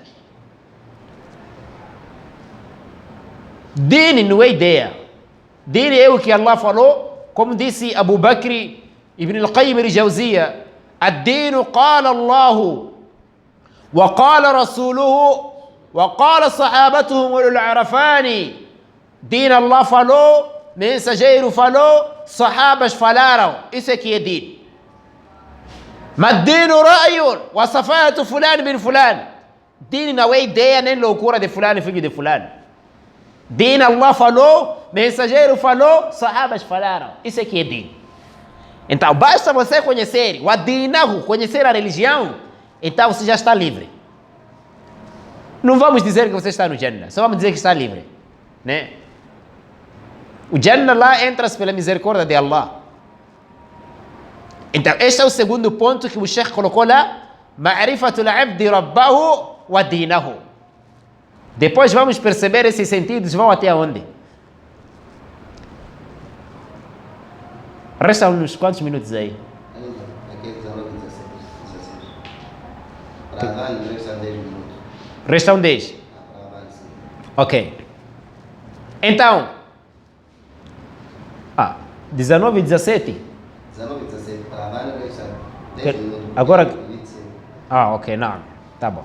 Din não é ideia. Din é o que Allah falou, como disse Abu Bakr ibn al-Qayyim al-Jawziyya. Ad-din qala Allahu wa qala Rasuluhu wa qala sahabatuhum wal-arafani. Din Allah falou, mensageiro falou, sahabas falaram. Isso é que é din. Mas dino ra'yun wa safatu fulano bin fulano. Din não é ideia nem loucura de fulano, filho de fulano. Din Allah falou, mensageiro falou, sahabas falaram. Isso aqui é din. Então, basta você conhecer, o adinahu, conhecer a religião, então você já está livre. Não vamos dizer que você está no Jannah, só vamos dizer que está livre. Né? O Jannah lá entra pela misericórdia de Allah. Então, este é o segundo ponto que o Sheikh colocou lá. Ma'rifatul abdi rabbahu wa dinahu. Depois vamos perceber esses sentidos, vão até onde? Restam uns quantos minutos aí? Aqui 19, 16. Para dar, restam 10 minutos. Restam 10? Para dar, sim. Ok. Então, 19 e 17? 19, 17. Para dar, restam 10 minutos. Agora... 25. Ok, não. Tá bom.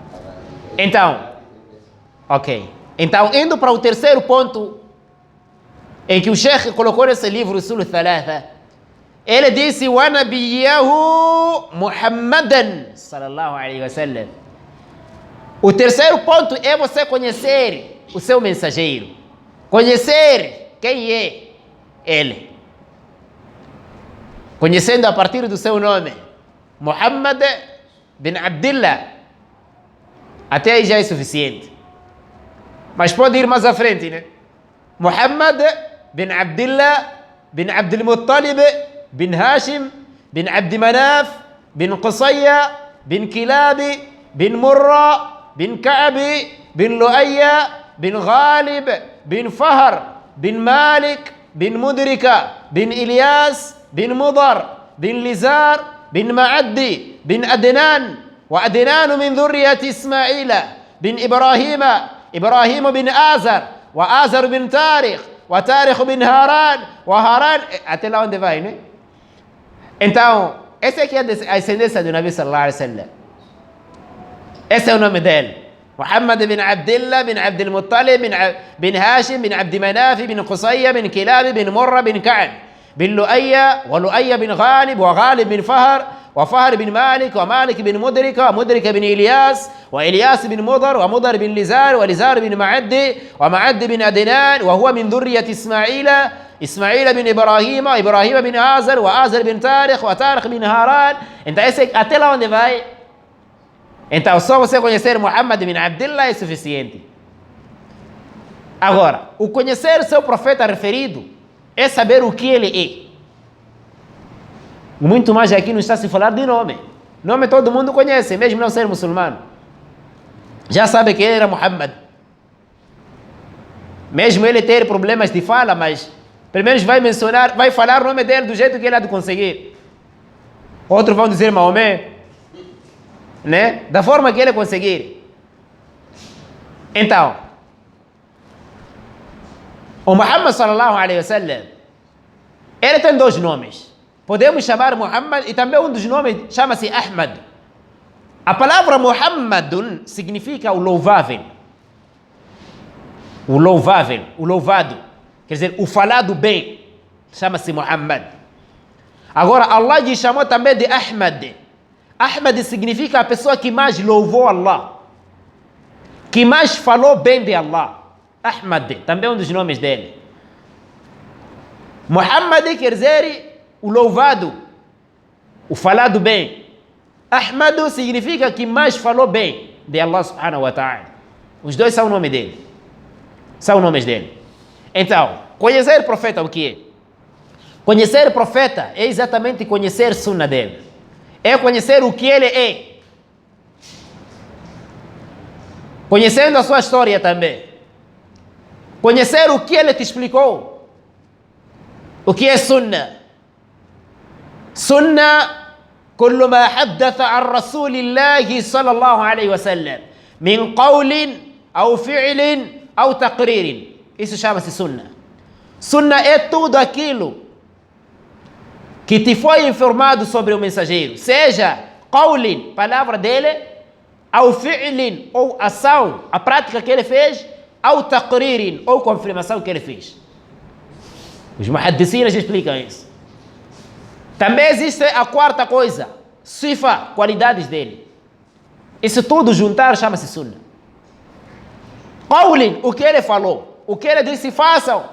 Então, ok. Então, indo para o terceiro ponto, em que o Sheikh colocou nesse livro, Usul Thalatha, ele disse, wa nabiyahu Muhammadan, sallallahu alaihi wasallam. O terceiro ponto é você conhecer o seu mensageiro. Conhecer quem é ele. Conhecendo a partir do seu nome. Muhammad bin Abdullah. Até aí já é suficiente. Mas pode ir mais à frente, né? Muhammad bin Abdullah bin Abdul Muttalib bin Hashim bin Abd Manaf bin Qusayya bin Kilab bin Murra bin Ka'b bin Lu'ayya bin Ghalib bin Fahr bin Malik bin Mudrika bin Ilyas bin Mudar bin Lizar bin Ma'addi bin Adnan وأدنان من ذرية إسماعيل بن إبراهيم بن آزر وآزر بن تاريخ وتاريخ بن هاران وهاران até lá onde vai, né? Então, essa aqui é a descendência do Nabi sallallahu alaihi wasallam. Esse é o nome dele. Muhammad bin Abdullah bin Abdul Muttalib bin Hashim bin Abd Manaf bin Qusayya bin Kilab bin Murra bin Ka'b bin Lu'ayya ولؤي بن غالب وغالب بن فهر وفهر بن مالك ومالك بن مدرك ومدرك بن إلياس وإلياس بن مضر ومضر بن لزار ولزار بن معد ومعد بن أدنان وهو من ذرية إسماعيل بن إبراهيم بن آزر وآزر بن تاريخ وتاريخ بن هاران. Então esse até lá onde vai. Então só você conhecer Muhammad bin Abdullah é suficiente. Agora, o conhecer seu profeta referido é saber o que ele é. Muito mais aqui não está se falar de nome. Nome todo mundo conhece, mesmo não ser muçulmano. Já sabe que ele era Muhammad. Mesmo ele ter problemas de fala, mas pelo menos vai falar o nome dele do jeito que ele há de conseguir. Outros vão dizer Maomé, né? Da forma que ele conseguir. Então, o Muhammad sallallahu alaihi wasallam, ele tem dois nomes. Podemos chamar Muhammad e também um dos nomes chama-se Ahmad. A palavra Muhammadun significa o louvável. O louvável, o louvado. Quer dizer, o falado bem. Chama-se Muhammad. Agora, Allah lhe chamou também de Ahmad. Ahmad significa a pessoa que mais louvou Allah. Que mais falou bem de Allah. Ahmad, também um dos nomes dele. Muhammad quer dizer o louvado. o falado bem. Ahmadu significa que mais falou bem de Allah subhanahu wa ta'ala. Os dois são o nome dele. São nomes dele. Então, conhecer o profeta o que é? Conhecer o profeta é exatamente conhecer a sunna dele. É conhecer o que ele é. Conhecendo a sua história também. Conhecer o que ele te explicou. O que é sunna? Sunna, كل ما حدث عن رسول الله صلى الله عليه وسلم من قول أو فعل أو تقرير. Isso chama-se sunna. Sunna é tudo aquilo que te foi informado sobre o mensageiro. Seja qaulin, palavra dele, ou fi'lin, ou ação, a prática que ele fez, ou taqririn, ou confirmação que ele fez. Os muhaddisinas explicam isso. Também existe a quarta coisa, sifa, qualidades dele. Isso tudo juntar chama-se sunna. Qaulin, o que ele falou, o que ele disse façam,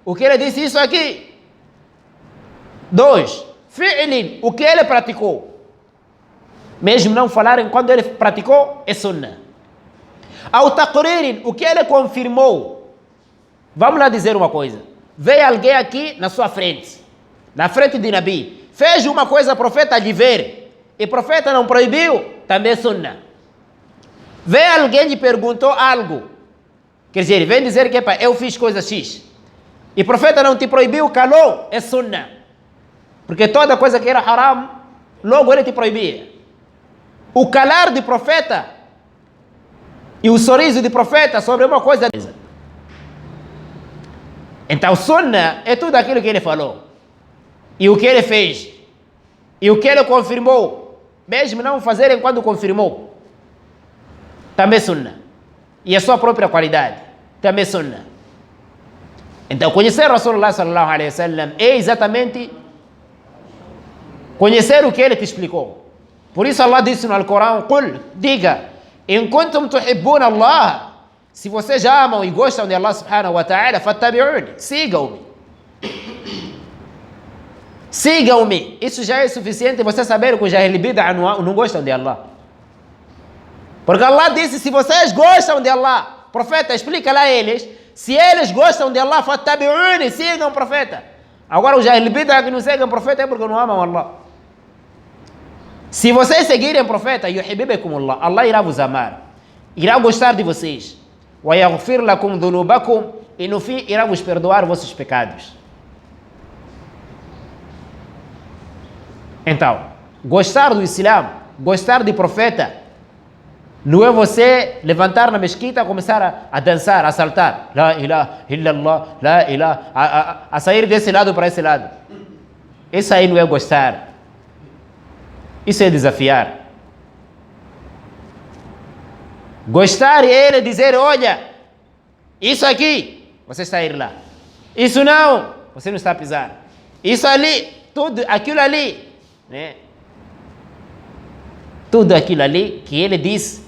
o que ele disse isso aqui. 2, fi'lin, o que ele praticou. Mesmo não falarem quando ele praticou, é sunna. Ao taqririn, o que ele confirmou. Vamos lá dizer uma coisa. Veio alguém aqui na sua frente, na frente de Nabi, fez uma coisa, profeta lhe ver, e profeta não proibiu, também é sunna. Veio alguém e lhe perguntou algo, quer dizer, ele vem dizer que eu fiz coisa X, e profeta não te proibiu, calou, é sunna. Porque toda coisa que era haram, logo ele te proibia. O calar de profeta e o sorriso de profeta sobre uma coisa. Então, sunna é tudo aquilo que ele falou, e o que ele fez, e o que ele confirmou, mesmo não fazerem quando confirmou, também sunna. E a sua própria qualidade, também sunna. Então, conhecer Rasulullah sallallahu alaihi wasallam é exatamente conhecer o que ele te explicou. Por isso Allah disse no Alcorão, Qul, diga, in kuntum tuhibbuna Allah, se vocês já amam e gostam de Allah subhanahu wa ta'ala, fattabi'uni, sigam-me. Sigam-me. Isso já é suficiente você saber que os Ahl Bid'ah não gostam de Allah. Porque Allah disse, se vocês gostam de Allah, profeta, explica lá a eles, se eles gostam de Allah, fattabi'uni, sigam o profeta. Agora os Ahl Bid'ah que não seguem o profeta é porque não amam Allah. Se vocês seguirem o profeta, yuhibbukumullah, Allah irá vos amar, irá gostar de vocês. وَيَغْفِرْ لَكُمْ ذُنُوبَكُمْ, e no fim irá vos perdoar vossos pecados. Então, gostar do Islã, gostar de profeta, não é você levantar na mesquita e começar a dançar, a saltar. La ilaha illallah, la ilaha, a sair desse lado para esse lado. Isso aí não é gostar. Isso é desafiar. Gostar é ele dizer, olha, isso aqui, você está a ir lá. Isso não, você não está a pisar. Isso ali, tudo aquilo ali, né? Tudo aquilo ali que ele diz.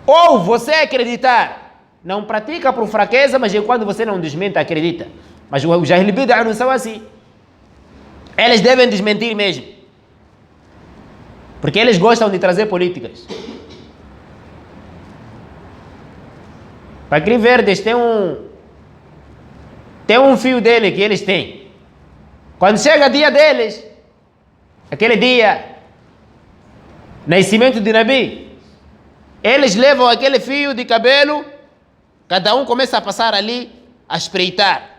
Ou você acreditar, não pratica por fraqueza, mas quando você não desmente, acredita. Mas os Ahl Bid'ah não são assim. Eles devem desmentir mesmo. Porque eles gostam de trazer políticas. Para Verdes tem um fio dele que eles têm. Quando chega o dia deles, aquele dia, nascimento de Nabi, eles levam aquele fio de cabelo, cada um começa a passar ali, a espreitar.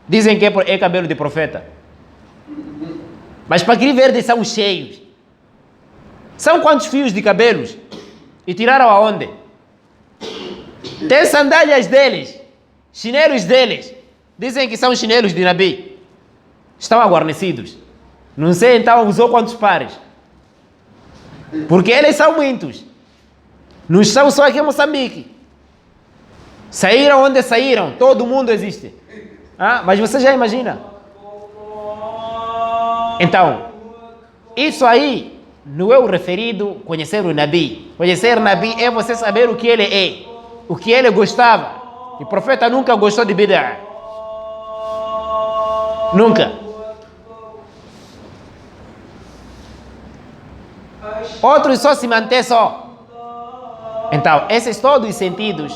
Dizem que é cabelo de profeta. Mas para Verdes são cheios. São quantos fios de cabelos? E tiraram aonde? Tem sandálias deles, chinelos deles. Dizem que são chinelos de Nabi. Estão aguarnecidos. Não sei então usou quantos pares. Porque eles são muitos. Não estão só aqui em Moçambique. Saíram onde saíram. Todo mundo existe. Mas você já imagina. Então, isso aí não é o referido conhecer o Nabi. Conhecer o Nabi é você saber o que ele é, o que ele gostava. E o profeta nunca gostou de bid'ah. Nunca. Outros só se mantêm só. Então, esses todos os sentidos.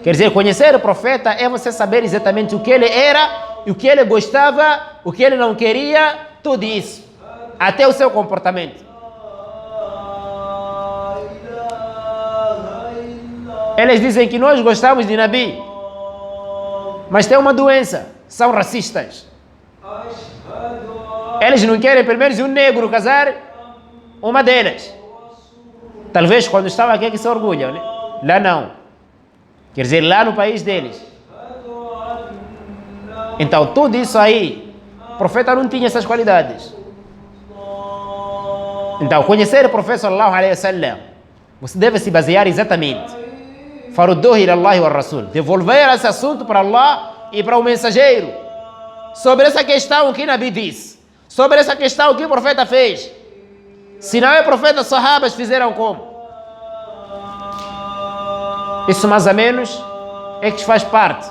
Quer dizer, conhecer o profeta é você saber exatamente o que ele era, o que ele gostava, o que ele não queria, tudo isso. Até o seu comportamento. Eles dizem que nós gostamos de Nabi, mas tem uma doença, são racistas. Eles não querem pelo menos um negro casar uma delas. Talvez quando estavam aqui que se orgulham, né? Lá não. Quer dizer, lá no país deles. Então, tudo isso aí, o profeta não tinha essas qualidades. Então, conhecer o profeta sallallahu alaihi wasallam, você deve se basear exatamente. Farudduhu ila Allah wa Rasul. Devolver esse assunto para Allah e para o mensageiro. Sobre essa questão que Nabi disse. Sobre essa questão que o profeta fez. Se não é profeta, os sahabas fizeram como? Isso mais ou menos é que faz parte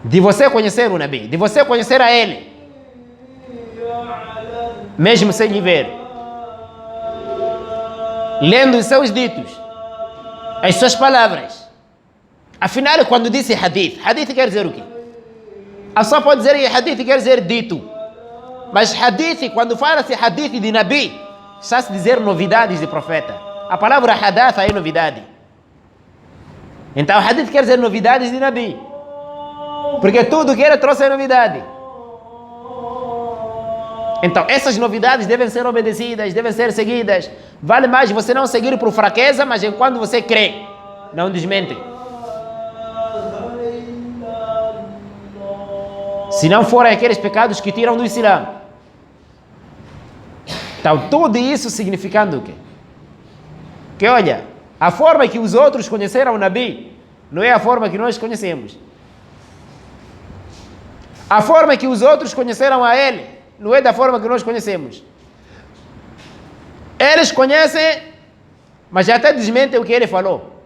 de você conhecer o Nabi, de você conhecer a ele, mesmo sem lhe ver, lendo os seus ditos, as suas palavras. Afinal, quando disse hadith, hadith quer dizer o quê? A pessoa pode dizer que hadith quer dizer dito, mas hadith, quando fala-se hadith de Nabi, está-se dizer novidades de profeta. A palavra hadatha é novidade. Então, hadith quer dizer novidades de Nabi, porque tudo que ele trouxe é novidade. Então, essas novidades devem ser obedecidas, devem ser seguidas. Vale mais você não seguir por fraqueza, mas enquanto você crê, não desmente. Se não forem aqueles pecados que tiram do Islã. Então, tudo isso significando o quê? Que olha, a forma que os outros conheceram o Nabi não é a forma que nós conhecemos. A forma que os outros conheceram a ele não é da forma que nós conhecemos. Eles conhecem, mas até desmentem o que ele falou.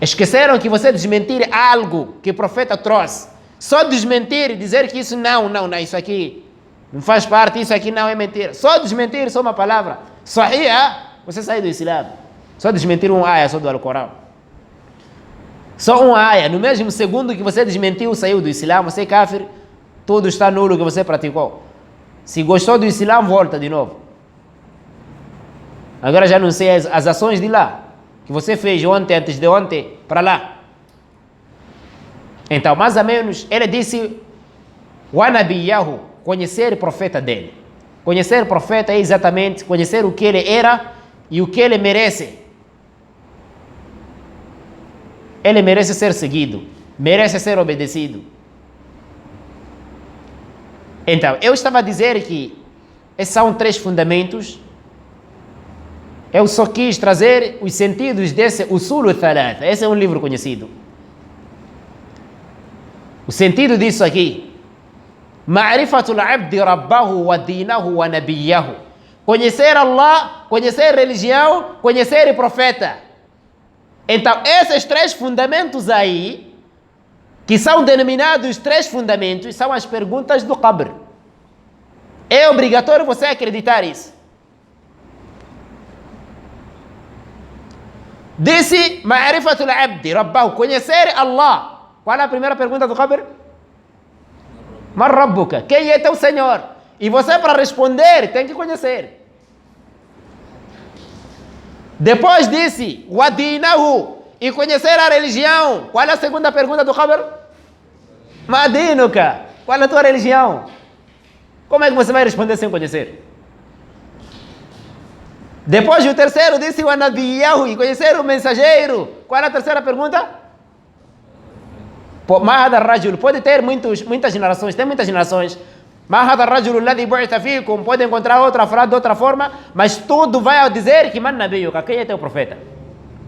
Esqueceram que você desmentir algo que o profeta trouxe. Só desmentir, dizer que isso não, isso aqui não faz parte, isso aqui não é mentira. Só desmentir, só uma palavra. Sahih, você sai do Islã. Só desmentir um ayah só do Alcorão. Só um ayah. No mesmo segundo que você desmentiu, saiu do Islã, você é kafir, tudo está nulo que você praticou. Se gostou do Islã, volta de novo. Agora já não sei as ações de lá, que você fez ontem, antes de ontem, para lá. Então, mais ou menos, ele disse, wa nabiyahu, conhecer o profeta dele. Conhecer o profeta é exatamente conhecer o que ele era e o que ele merece. Ele merece ser seguido, merece ser obedecido. Então, eu estava a dizer que esses são 3 fundamentos. Eu só quis trazer os sentidos desse Usul Thalatha. Esse é um livro conhecido. O sentido disso aqui, Ma'rifatul abdi rabbahu wa dinahu wa nabiyahu. Conhecer Allah, conhecer a religião, conhecer o profeta. Então, esses 3 fundamentos aí, que são denominados 3 fundamentos, são as perguntas do Qabr. É obrigatório você acreditar isso. Disse Ma'rifatul abdi rabbahu, conhecer Allah. Qual é a primeira pergunta do Qabr? Man rabbuka? Quem é teu Senhor? E você, para responder, tem que conhecer. Depois disse wadinahu, e conhecer a religião. Qual é a segunda pergunta do Qabr? Madinuka, qual é a tua religião? Como é que você vai responder sem conhecer? Depois o terceiro disse wa nabiyahu, e conhecer o mensageiro. Qual é a terceira pergunta? Mahada rajul, pode ter muitas gerações, tem muitas gerações. Mahada rajul alladhi bu'itha fikum, pode encontrar outra frase de outra forma, mas tudo vai dizer que man nabiyuka, quem é teu profeta?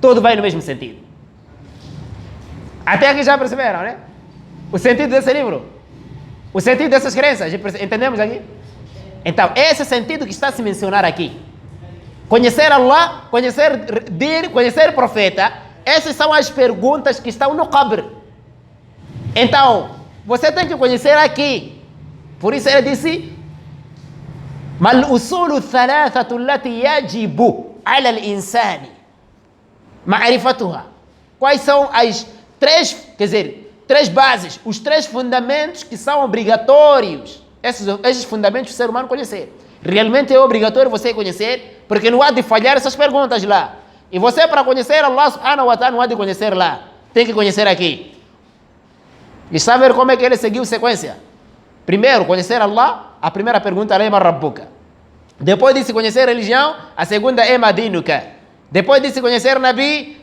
Tudo vai no mesmo sentido. Até aqui já perceberam, né? O sentido desse livro, o sentido dessas crenças, entendemos aqui? Então, esse sentido que está a se mencionar aqui, conhecer Allah, conhecer Dir, conhecer o profeta, essas são as perguntas que estão no Qabr. Então, você tem que conhecer aqui. Por isso ele disse ما الأصول الثلاثة التي يجب على الإنسان معرفتها. Quais são as três, quer dizer, três bases, os três fundamentos que são obrigatórios. Esses fundamentos o ser humano conhecer. Realmente é obrigatório você conhecer, porque não há de falhar essas perguntas lá. E você, para conhecer Allah subhanahu wa ta'ala, não há de conhecer lá. Tem que conhecer aqui. E saber como é que ele seguiu sequência. Primeiro, conhecer Allah. A primeira pergunta é Rabbuka. Depois de se conhecer a religião, a segunda é Madinuka. Depois de se conhecer Nabi,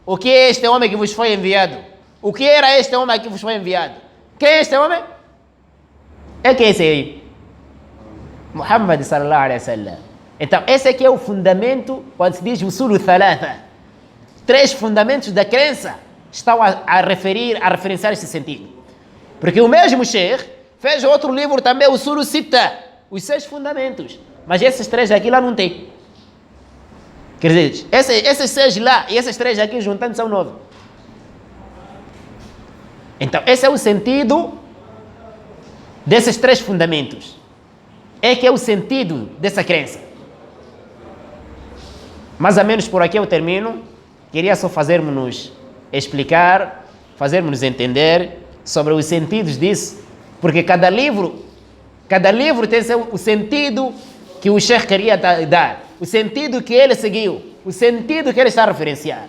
o que é este homem que vos foi enviado? O que era este homem que vos foi enviado? Quem é este homem? É quem é esse aí? Muhammad sallallahu alaihi wasallam. Então, esse aqui é o fundamento, quando se diz Usulu Thalatha. Três fundamentos da crença estão a referenciar esse sentido. Porque o mesmo Sheikh fez outro livro também, o Usulu Sitta, os 6 fundamentos. Mas esses 3 aqui lá não tem. Quer dizer, esses 6 lá e esses 3 aqui juntando são 9. Então, esse é o sentido desses 3 fundamentos. É que é o sentido dessa crença. Mais ou menos por aqui eu termino. Queria só fazermos-nos explicar, fazermos-nos entender sobre os sentidos disso, porque cada livro tem o sentido que o Sheikh queria dar, o sentido que ele seguiu, o sentido que ele está a referenciar.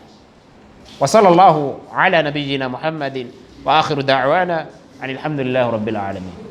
Wa sallallahu ala nabiyyina Muhammadin wa akhiru da'wana alhamdulillahi rabbil alamin.